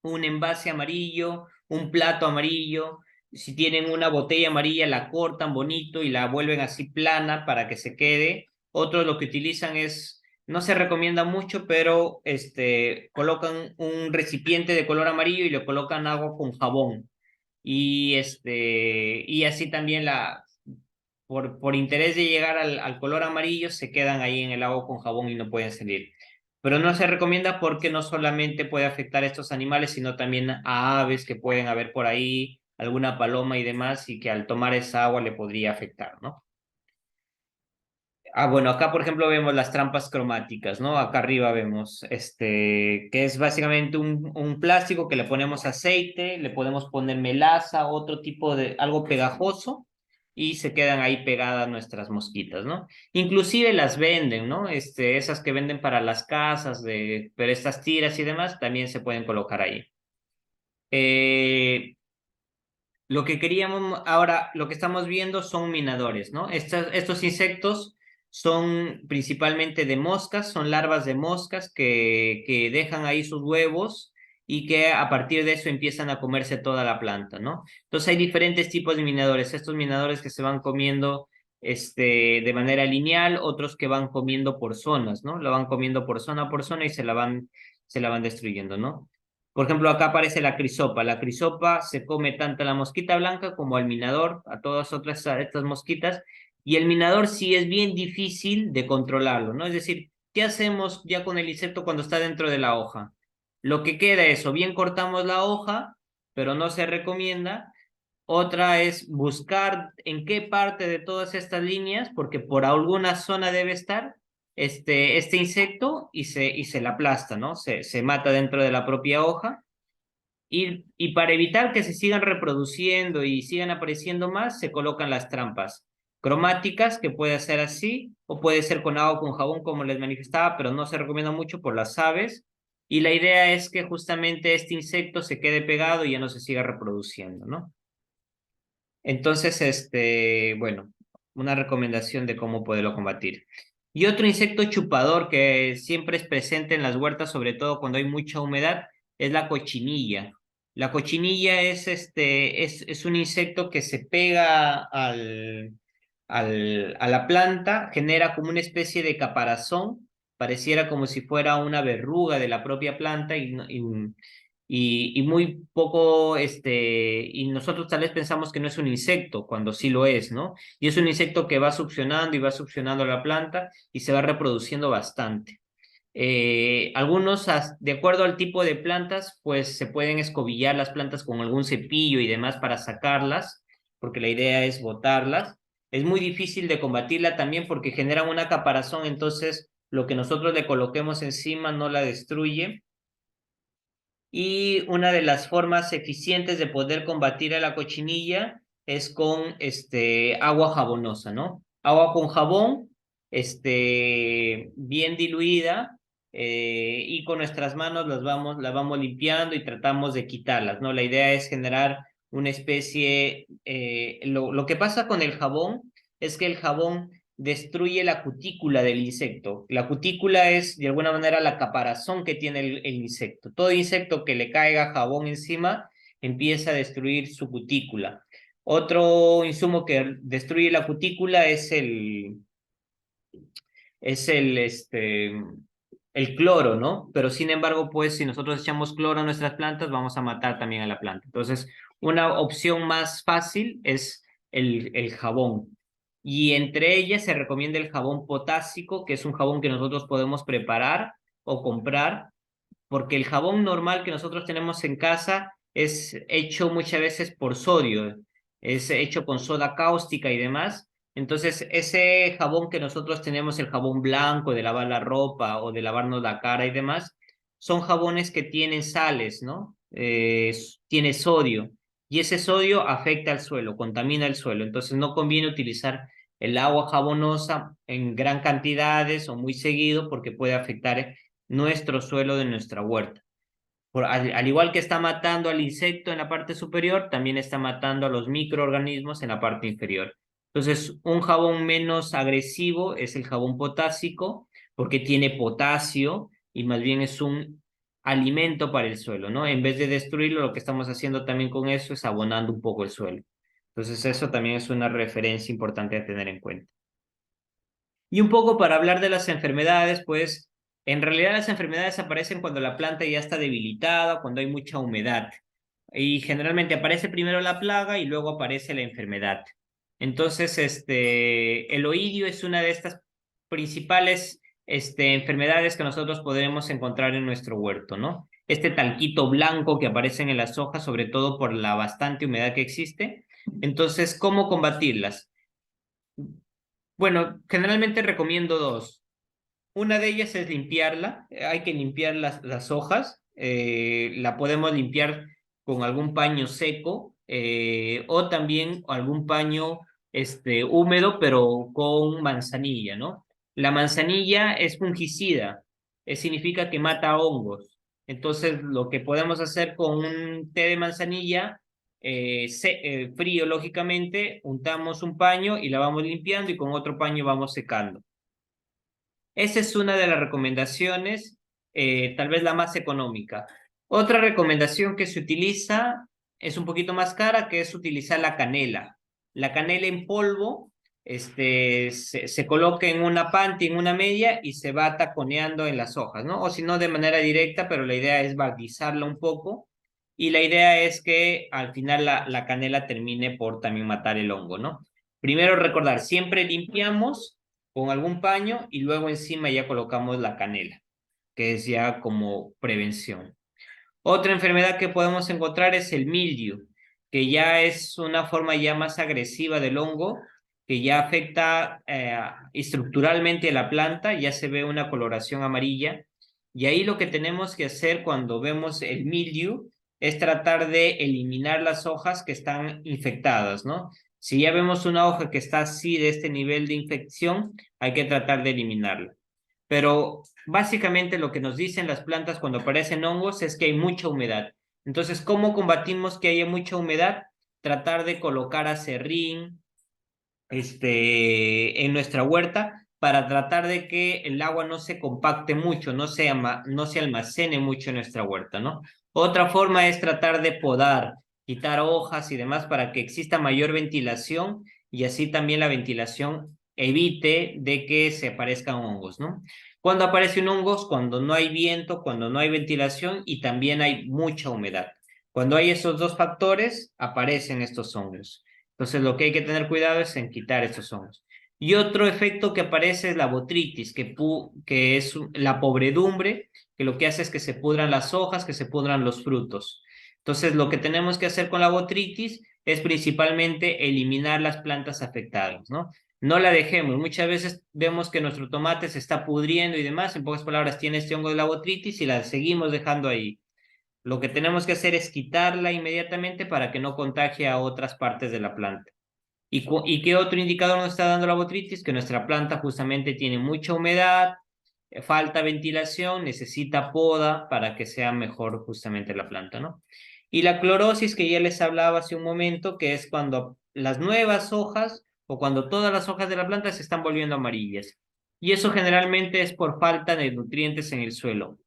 un envase amarillo, un plato amarillo. Si tienen una botella amarilla, la cortan bonito y la vuelven así plana para que se quede. Otros lo que utilizan es, no se recomienda mucho, pero colocan un recipiente de color amarillo y le colocan agua con jabón. Y así también por interés de llegar al color amarillo, se quedan ahí en el agua con jabón y no pueden salir. Pero no se recomienda porque no solamente puede afectar a estos animales, sino también a aves que pueden haber por ahí, alguna paloma y demás, y que al tomar esa agua le podría afectar, ¿no? Ah, bueno, acá por ejemplo vemos las trampas cromáticas, ¿no? Acá arriba vemos, que es básicamente un plástico que le ponemos aceite, le podemos poner melaza, otro tipo de, algo pegajoso, y se quedan ahí pegadas nuestras mosquitas, ¿no? Inclusive las venden, ¿no? Esas que venden para las casas, pero estas tiras y demás también se pueden colocar ahí. Lo que queríamos ahora, lo que estamos viendo son minadores, ¿no? Estos insectos son principalmente de moscas, son larvas de moscas que dejan ahí sus huevos y que a partir de eso empiezan a comerse toda la planta, ¿no? Entonces hay diferentes tipos de minadores, estos minadores que se van comiendo de manera lineal, otros que van comiendo por zonas, ¿no? Lo van comiendo por zona y se la van destruyendo, ¿no? Por ejemplo, acá aparece la crisopa. La crisopa se come tanto a la mosquita blanca como al minador, a todas estas mosquitas, y el minador sí es bien difícil de controlarlo, ¿no? Es decir, ¿qué hacemos ya con el insecto cuando está dentro de la hoja? Lo que queda es, o bien cortamos la hoja, pero no se recomienda. Otra es buscar en qué parte de todas estas líneas, porque por alguna zona debe estar este insecto y se la aplasta, ¿no? Se mata dentro de la propia hoja. Y para evitar que se sigan reproduciendo y sigan apareciendo más, se colocan las trampas cromáticas, que puede ser así, o puede ser con agua o con jabón, como les manifestaba, pero no se recomienda mucho por las aves. Y la idea es que justamente este insecto se quede pegado y ya no se siga reproduciendo, ¿no? Entonces, bueno, una recomendación de cómo poderlo combatir. Y otro insecto chupador que siempre es presente en las huertas, sobre todo cuando hay mucha humedad, es la cochinilla. La cochinilla es un insecto que se pega a la planta, genera como una especie de caparazón, pareciera como si fuera una verruga de la propia planta y muy poco, y nosotros tal vez pensamos que no es un insecto, cuando sí lo es, ¿no? Y es un insecto que va succionando y va succionando la planta y se va reproduciendo bastante. Algunos, de acuerdo al tipo de plantas, pues se pueden escobillar las plantas con algún cepillo y demás para sacarlas, porque la idea es botarlas. Es muy difícil de combatirla también porque generan una caparazón, entonces lo que nosotros le coloquemos encima no la destruye. Y una de las formas eficientes de poder combatir a la cochinilla es con agua jabonosa, ¿no? Agua con jabón, bien diluida, y con nuestras manos las vamos limpiando y tratamos de quitarlas, ¿no? La idea es generar una especie, lo que pasa con el jabón es que el jabón destruye la cutícula del insecto. La cutícula es, de alguna manera, la caparazón que tiene el insecto. Todo insecto que le caiga jabón encima empieza a destruir su cutícula. Otro insumo que destruye la cutícula es el cloro, ¿no? Pero sin embargo, pues si nosotros echamos cloro a nuestras plantas, vamos a matar también a la planta. Entonces, una opción más fácil es el jabón. Y entre ellas se recomienda el jabón potásico, que es un jabón que nosotros podemos preparar o comprar, porque el jabón normal que nosotros tenemos en casa es hecho muchas veces por sodio, es hecho con soda cáustica y demás. Entonces, ese jabón que nosotros tenemos, el jabón blanco de lavar la ropa o de lavarnos la cara y demás, son jabones que tienen sales, ¿no? Tiene sodio y ese sodio afecta al suelo, contamina el suelo. Entonces, no conviene utilizar el agua jabonosa en gran cantidades o muy seguido porque puede afectar nuestro suelo de nuestra huerta. Al igual que está matando al insecto en la parte superior, también está matando a los microorganismos en la parte inferior. Entonces, un jabón menos agresivo es el jabón potásico, porque tiene potasio y más bien es un alimento para el suelo, ¿no? En vez de destruirlo, lo que estamos haciendo también con eso es abonando un poco el suelo. Entonces, eso también es una referencia importante a tener en cuenta. Y un poco para hablar de las enfermedades, pues en realidad las enfermedades aparecen cuando la planta ya está debilitada, cuando hay mucha humedad. Y generalmente aparece primero la plaga y luego aparece la enfermedad. Entonces, el oidio es una de estas principales enfermedades que nosotros podemos encontrar en nuestro huerto, ¿no? Este talquito blanco que aparece en las hojas, sobre todo por la bastante humedad que existe. Entonces, ¿cómo combatirlas? Bueno, generalmente recomiendo dos. Una de ellas es limpiarla. Hay que limpiar las hojas. La podemos limpiar con algún paño seco o también algún paño húmedo, pero con manzanilla, ¿no? La manzanilla es fungicida, significa que mata hongos. Entonces, lo que podemos hacer con un té de manzanilla, frío, lógicamente, untamos un paño y la vamos limpiando y con otro paño vamos secando. Esa es una de las recomendaciones, tal vez la más económica. Otra recomendación que se utiliza es un poquito más cara, que es utilizar la canela. La canela en polvo, se coloca en una panty, en una media, y se va taconeando en las hojas, ¿no? O si no, de manera directa, pero la idea es barnizarla un poco. Y la idea es que al final la canela termine por también matar el hongo, ¿no? Primero recordar, siempre limpiamos con algún paño y luego encima ya colocamos la canela, que es ya como prevención. Otra enfermedad que podemos encontrar es el mildew, que ya es una forma ya más agresiva del hongo, que ya afecta estructuralmente a la planta, ya se ve una coloración amarilla. Y ahí lo que tenemos que hacer cuando vemos el mildew es tratar de eliminar las hojas que están infectadas, ¿no? Si ya vemos una hoja que está así de este nivel de infección, hay que tratar de eliminarla. Pero básicamente lo que nos dicen las plantas cuando aparecen hongos es que hay mucha humedad. Entonces, ¿cómo combatimos que haya mucha humedad? Tratar de colocar aserrín, en nuestra huerta para tratar de que el agua no se compacte mucho, no se almacene mucho en nuestra huerta, ¿no? Otra forma es tratar de podar, quitar hojas y demás para que exista mayor ventilación y así también la ventilación evite de que se aparezcan hongos, ¿no? Cuando aparecen hongos, cuando no hay viento, cuando no hay ventilación y también hay mucha humedad. Cuando hay esos dos factores, aparecen estos hongos. Entonces, lo que hay que tener cuidado es en quitar estos hongos. Y otro efecto que aparece es la botritis, que es la pobredumbre, que lo que hace es que se pudran las hojas, que se pudran los frutos. Entonces, lo que tenemos que hacer con la botritis es principalmente eliminar las plantas afectadas, ¿no? No la dejemos. Muchas veces vemos que nuestro tomate se está pudriendo y demás. En pocas palabras, tiene este hongo de la botritis y la seguimos dejando ahí. Lo que tenemos que hacer es quitarla inmediatamente para que no contagie a otras partes de la planta. ¿Y qué otro indicador nos está dando la botritis? Que nuestra planta justamente tiene mucha humedad, falta ventilación, necesita poda para que sea mejor justamente la planta, ¿no? Y la clorosis que ya les hablaba hace un momento, que es cuando las nuevas hojas o cuando todas las hojas de la planta se están volviendo amarillas. Y eso generalmente es por falta de nutrientes en el suelo,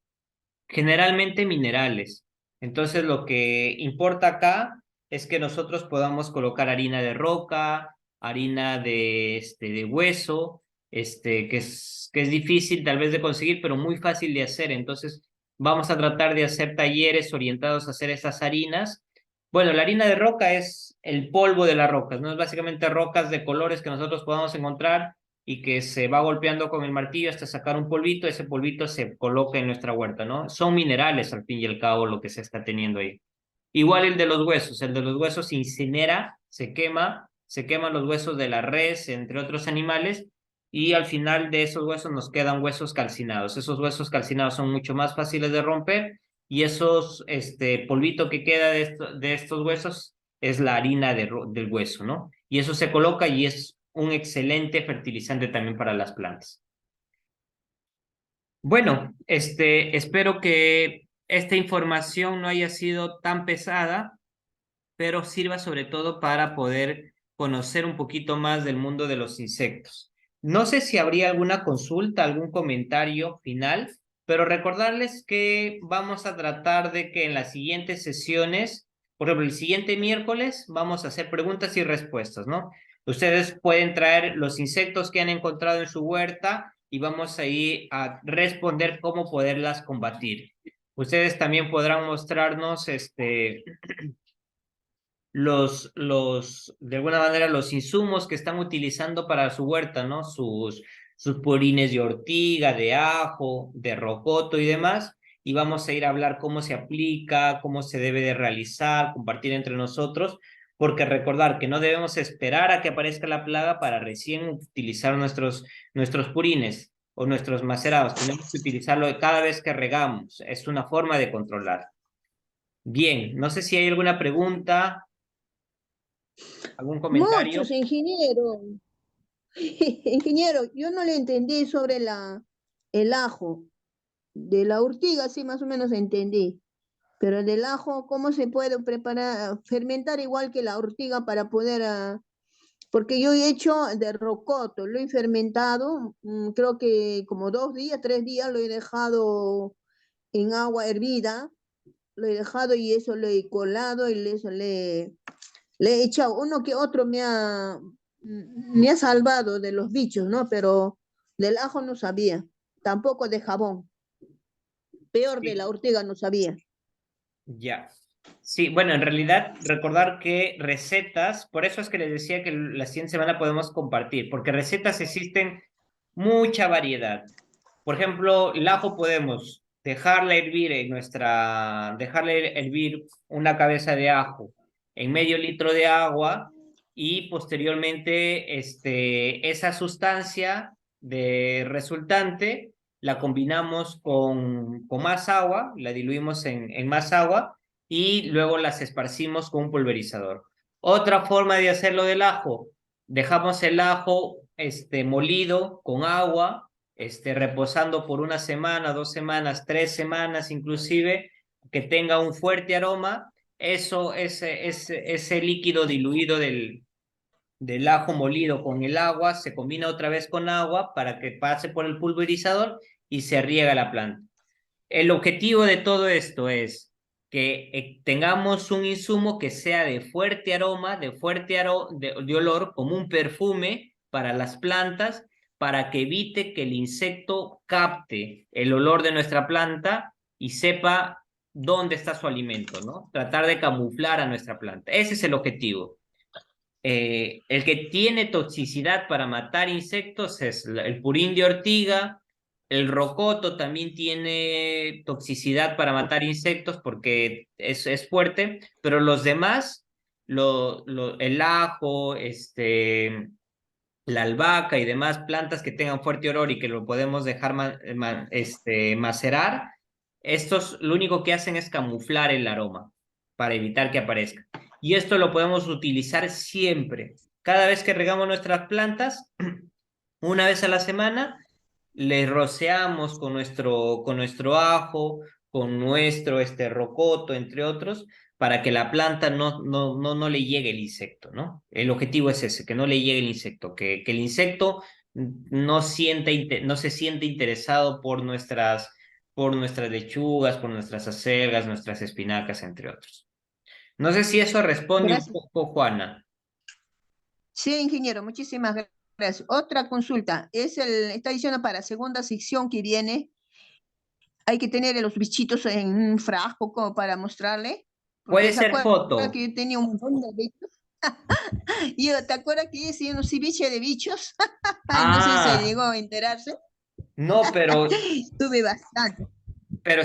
generalmente minerales. Entonces, lo que importa acá es que nosotros podamos colocar harina de roca, harina de hueso, que es difícil tal vez de conseguir, pero muy fácil de hacer. Entonces, vamos a tratar de hacer talleres orientados a hacer esas harinas. Bueno, la harina de roca es el polvo de las rocas, ¿no? Es básicamente rocas de colores que nosotros podamos encontrar y que se va golpeando con el martillo hasta sacar un polvito, ese polvito se coloca en nuestra huerta, ¿no? Son minerales al fin y al cabo lo que se está teniendo ahí. Igual el de los huesos se incinera, se queman los huesos de la res, entre otros animales, y al final de esos huesos nos quedan huesos calcinados. Esos huesos calcinados son mucho más fáciles de romper y polvito que queda de estos huesos es la harina del hueso, ¿no? Y eso se coloca y es un excelente fertilizante también para las plantas. Bueno, espero que esta información no haya sido tan pesada, pero sirva sobre todo para poder conocer un poquito más del mundo de los insectos. No sé si habría alguna consulta, algún comentario final, pero recordarles que vamos a tratar de que en las siguientes sesiones, por ejemplo, el siguiente miércoles, vamos a hacer preguntas y respuestas, ¿no? Ustedes pueden traer los insectos que han encontrado en su huerta y vamos a ir a responder cómo poderlas combatir. Ustedes también podrán mostrarnos de alguna manera, los insumos que están utilizando para su huerta, ¿no? Sus purines de ortiga, de ajo, de rocoto y demás. Y vamos a ir a hablar cómo se aplica, cómo se debe de realizar, compartir entre nosotros, porque recordar que no debemos esperar a que aparezca la plaga para recién utilizar nuestros purines o nuestros macerados. Tenemos que utilizarlo cada vez que regamos. Es una forma de controlar. Bien, no sé si hay alguna pregunta. ¿Algún comentario? Muchos, ingeniero. Ingeniero, yo no le entendí sobre el ajo. De la ortiga sí más o menos entendí. Pero del ajo, ¿cómo se puede preparar, fermentar igual que la ortiga para poder... porque yo he hecho de rocoto, lo he fermentado, creo que como 2 días, 3 días lo he dejado en agua hervida, lo he dejado y eso lo he colado y eso le he echado. Uno que otro me ha salvado de los bichos, ¿no? Pero del ajo no sabía, tampoco de jabón, peor de la Sí. ortiga no sabía. Ya. Sí, bueno, en realidad recordar que recetas, por eso es que les decía que la siguiente semana podemos compartir, porque recetas existen mucha variedad. Por ejemplo, el ajo podemos dejarle hervir una cabeza de ajo en medio litro de agua y posteriormente esa sustancia de resultante la combinamos con más agua, la diluimos en más agua y luego las esparcimos con un pulverizador. Otra forma de hacerlo del ajo, dejamos el ajo molido con agua reposando por una semana, 2 semanas, 3 semanas inclusive, que tenga un fuerte aroma, eso, ese líquido diluido del ajo molido con el agua se combina otra vez con agua para que pase por el pulverizador y se riega la planta. El objetivo de todo esto es que tengamos un insumo que sea de fuerte aroma, de olor, como un perfume para las plantas, para que evite que el insecto capte el olor de nuestra planta y sepa dónde está su alimento, ¿no? Tratar de camuflar a nuestra planta. Ese es el objetivo. El que tiene toxicidad para matar insectos es el purín de ortiga, el rocoto también tiene toxicidad para matar insectos porque es fuerte, pero los demás, el ajo, la albahaca y demás plantas que tengan fuerte olor y que lo podemos dejar macerar, estos lo único que hacen es camuflar el aroma para evitar que aparezca. Y esto lo podemos utilizar siempre. Cada vez que regamos nuestras plantas, una vez a la semana, les rociamos con nuestro ajo, con nuestro rocoto, entre otros, para que la planta no le llegue el insecto, ¿no? El objetivo es ese, que no le llegue el insecto, que el insecto no se siente interesado por nuestras lechugas, por nuestras acelgas, nuestras espinacas, entre otros. No sé si eso responde un Gracias. poco, Juana. Sí, ingeniero, muchísimas gracias. Otra consulta, está diciendo para segunda sección que viene, hay que tener los bichitos en un frasco como para mostrarle, porque Puede se ser acuerda foto. que yo tenía un montón de bichos. Y ¿te acuerdas que yo hice unos ceviche de bichos? Ay, no sé si se Ah, llegó a enterarse. no, pero Tuve bastante.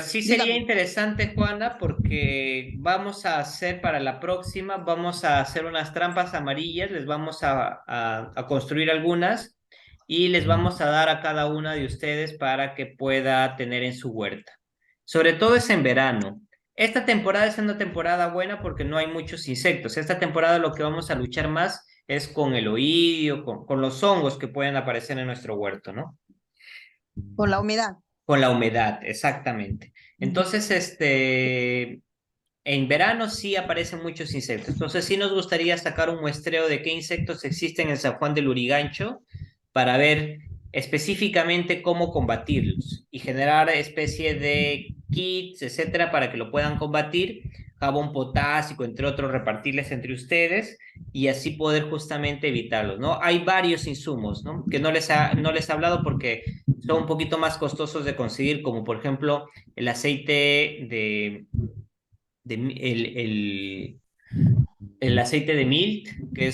sí sería Dígame. interesante, Juana, porque vamos a hacer para la próxima, vamos a hacer unas trampas amarillas, les vamos a construir algunas y les vamos a dar a cada una de ustedes para que pueda tener en su huerta. Sobre todo es en verano. Esta temporada es una temporada buena porque no hay muchos insectos. Esta temporada lo que vamos a luchar más es con el oído, con los hongos que pueden aparecer en nuestro huerto, ¿no? Por la humedad. Con la humedad, exactamente. Entonces, en verano sí aparecen muchos insectos. Entonces, sí nos gustaría sacar un muestreo de qué insectos existen en San Juan del Lurigancho para ver específicamente cómo combatirlos y generar especie de kits, etcétera, para que lo puedan combatir, jabón potásico, entre otros, repartirles entre ustedes y así poder justamente evitarlos, ¿no? Hay varios insumos, ¿no? Que no les he hablado porque son un poquito más costosos de conseguir, como por ejemplo el aceite el aceite de milt, que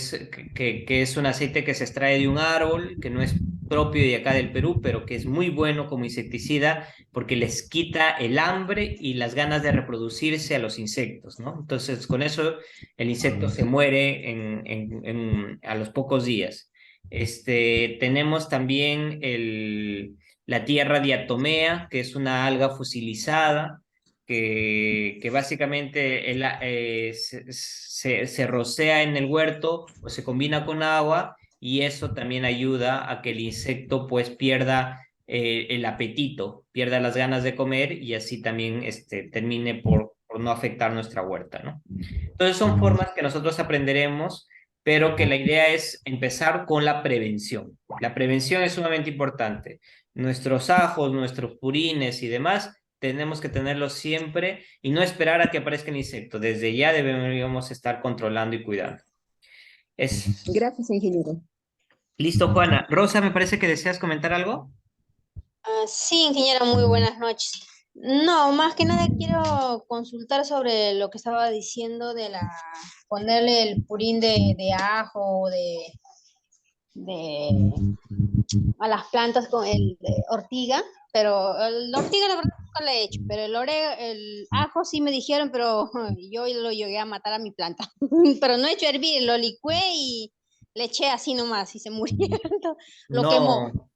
es un aceite que se extrae de un árbol, que no es propio de acá del Perú, pero que es muy bueno como insecticida porque les quita el hambre y las ganas de reproducirse a los insectos, ¿no? Entonces, con eso el insecto se muere a los pocos días. Tenemos también la tierra diatomea, que es una alga fosilizada que básicamente se rocea en el huerto o se combina con agua y eso también ayuda a que el insecto pues pierda el apetito, pierda las ganas de comer y así también termine por no afectar nuestra huerta, ¿no? Entonces son formas que nosotros aprenderemos, pero que la idea es empezar con la prevención. La prevención es sumamente importante. Nuestros ajos, nuestros purines y demás, tenemos que tenerlos siempre y no esperar a que aparezca el insecto. Desde ya deberíamos estar controlando y cuidando. Es Gracias, ingeniero. listo, Juana. Rosa, me parece que deseas comentar algo. Sí, ingeniero, muy buenas noches. No, más que nada quiero consultar sobre lo que estaba diciendo de ponerle el purín de ajo o de a las plantas con el de ortiga, pero la ortiga la verdad nunca la he hecho, pero el ajo sí me dijeron, pero yo lo llegué a matar a mi planta. Pero no he hecho hervir, lo licué y le eché así nomás y se murió, lo quemó. No,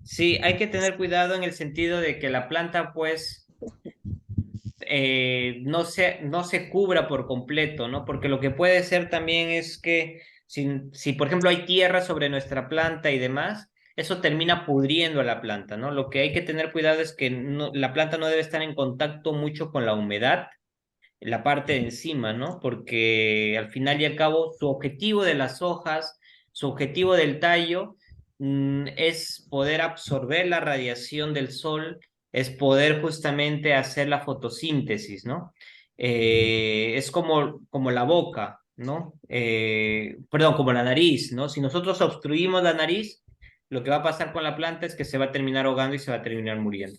sí, hay que tener cuidado en el sentido de que la planta, pues, no se cubra por completo, ¿no? Porque lo que puede ser también es que si por ejemplo hay tierra sobre nuestra planta y demás, eso termina pudriendo a la planta, ¿no? Lo que hay que tener cuidado es que la planta no debe estar en contacto mucho con la humedad, la parte de encima, ¿no? Porque al final y al cabo su objetivo de las hojas, su objetivo del tallo, es poder absorber la radiación del sol, es poder justamente hacer la fotosíntesis, ¿no? Es como la boca, ¿no? Perdón, como la nariz, ¿no? Si nosotros obstruimos la nariz, lo que va a pasar con la planta es que se va a terminar ahogando y se va a terminar muriendo.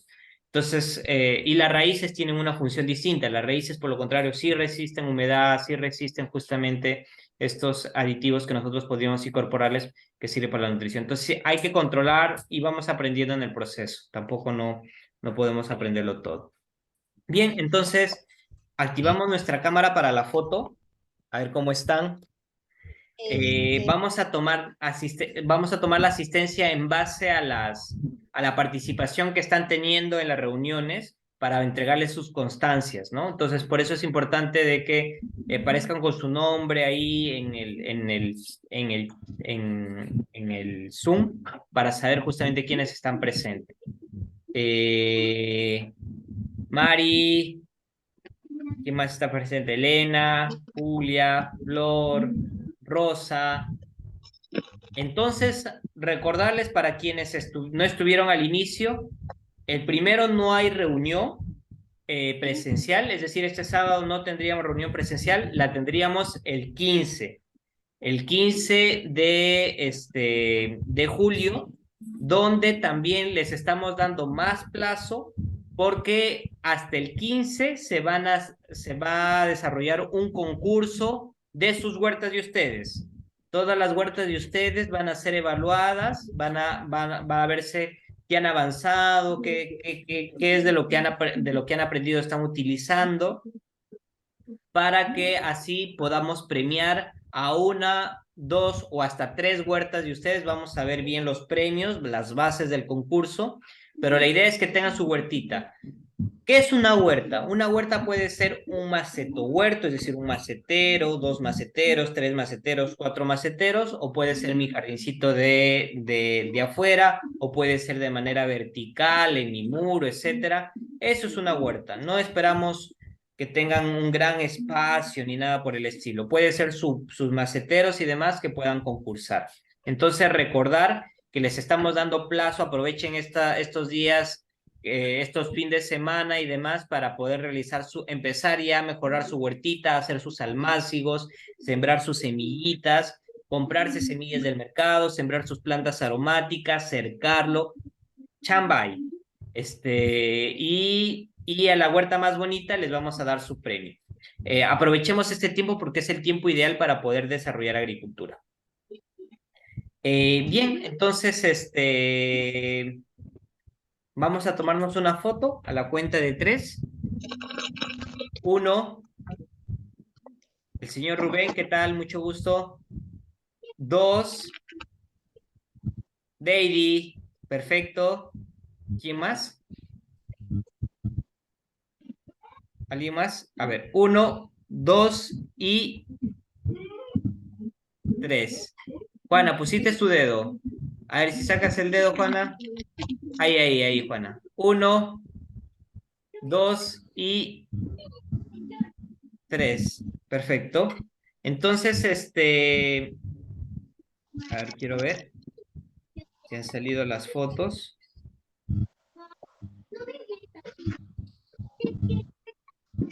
Entonces, y las raíces tienen una función distinta. Las raíces, por lo contrario, sí resisten humedad, sí resisten justamente estos aditivos que nosotros podríamos incorporarles que sirve para la nutrición. Entonces, sí, hay que controlar y vamos aprendiendo en el proceso. Tampoco no podemos aprenderlo todo. Bien, entonces, activamos nuestra cámara para la foto. A ver cómo están. Este, Vamos a tomar la asistencia en base a la participación que están teniendo en las reuniones para entregarles sus constancias, ¿no? Entonces, por eso es importante de que aparezcan con su nombre ahí en el Zoom para saber justamente quiénes están presentes. Eh, Mari, ¿quién más está presente? Elena, Julia, Flor, Rosa. Entonces, recordarles para quienes no estuvieron al inicio, el primero no hay reunión presencial, es decir, este sábado no tendríamos reunión presencial, la tendríamos el 15 de julio, donde también les estamos dando más plazo porque hasta el 15 se va a desarrollar un concurso de sus huertas de ustedes. Todas las huertas de ustedes van a ser evaluadas, va a verse qué han avanzado, qué es de lo que de lo que han aprendido, están utilizando para que así podamos premiar a una, dos o hasta tres huertas de ustedes. Vamos a ver bien los premios, las bases del concurso, pero la idea es que tengan su huertita. ¿Qué es una huerta? Una huerta puede ser un maceto huerto, es decir, un macetero, dos maceteros, tres maceteros, cuatro maceteros, o puede ser mi jardincito de afuera, o puede ser de manera vertical, en mi muro, etcétera. Eso es una huerta. No esperamos que tengan un gran espacio ni nada por el estilo. Puede ser sus maceteros y demás que puedan concursar. Entonces, recordar que les estamos dando plazo, aprovechen estos días, estos fines de semana y demás para poder empezar ya a mejorar su huertita, hacer sus almácigos, sembrar sus semillitas, comprarse semillas del mercado, sembrar sus plantas aromáticas, cercarlo, chambay. Y a la huerta más bonita les vamos a dar su premio. Aprovechemos este tiempo porque es el tiempo ideal para poder desarrollar agricultura. Bien, entonces, vamos a tomarnos una foto a la cuenta de 3. 1, el señor Rubén, ¿qué tal? Mucho gusto. 2, Deidi, perfecto. ¿Quién más? ¿Alguien más? A ver, 1, 2 y 3. Juana, pusiste tu dedo. A ver si sacas el dedo, Juana. Ahí, Juana. 1, 2 y 3. Perfecto. Entonces, a ver, quiero ver si han salido las fotos.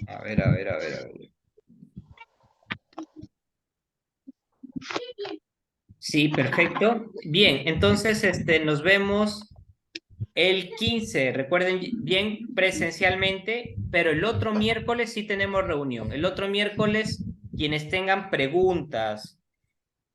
A ver. Sí, perfecto. Bien, entonces, nos vemos el 15. Recuerden bien presencialmente, pero el otro miércoles sí tenemos reunión. El otro miércoles, quienes tengan preguntas,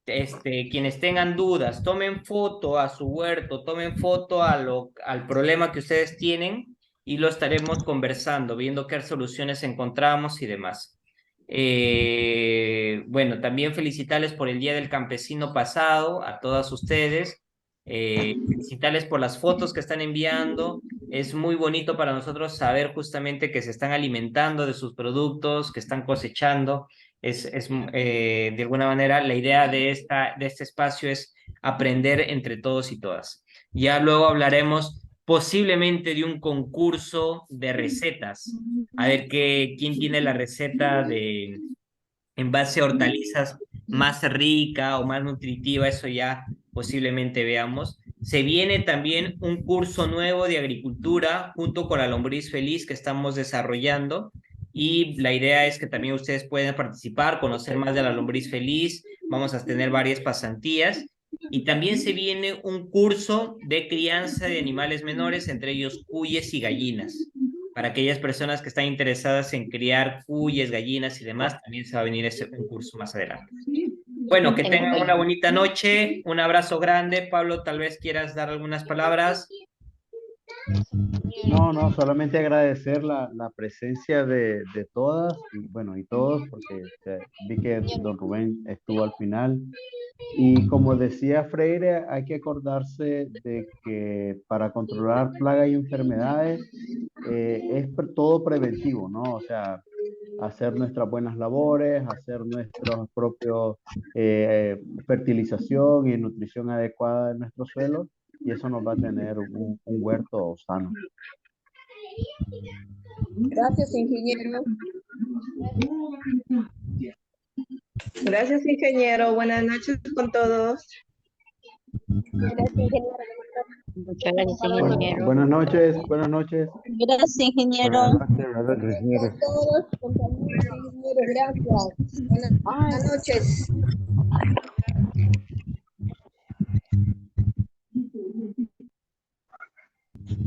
quienes tengan dudas, tomen foto a su huerto, tomen foto al problema que ustedes tienen y lo estaremos conversando, viendo qué soluciones encontramos y demás. Bueno, también felicitarles por el Día del Campesino pasado, a todas ustedes. Felicitarles por las fotos que están enviando. Es muy bonito para nosotros saber justamente que se están alimentando de sus productos, que están cosechando. De alguna manera, la idea de este espacio es aprender entre todos y todas. Ya luego hablaremos posiblemente de un concurso de recetas. A ver quién tiene la receta en base a hortalizas más rica o más nutritiva, eso ya posiblemente veamos. Se viene también un curso nuevo de agricultura junto con la Lombriz Feliz que estamos desarrollando y la idea es que también ustedes puedan participar, conocer más de la Lombriz Feliz, vamos a tener varias pasantías y también se viene un curso de crianza de animales menores, entre ellos cuyes y gallinas. Para aquellas personas que están interesadas en criar cuyes, gallinas y demás, también se va a venir un curso más adelante. Bueno, que tengan una bonita noche, un abrazo grande. Pablo, tal vez quieras dar algunas palabras. No, solamente agradecer la presencia de todas y bueno, y todos, porque vi que don Rubén estuvo al final. Y como decía Freire, hay que acordarse de que para controlar plagas y enfermedades todo preventivo, ¿no? O sea, hacer nuestras buenas labores, hacer nuestros propios fertilización y nutrición adecuada de nuestro suelo, y eso nos va a tener un huerto sano. Gracias, ingeniero. Gracias, ingeniero. Buenas noches con todos. Gracias, ingeniero. Muchas gracias, ingeniero. Buenas noches, buenas noches. Gracias, ingeniero. Buenas noches, A todos, compañeros, ingenieros, gracias. Buenas noches.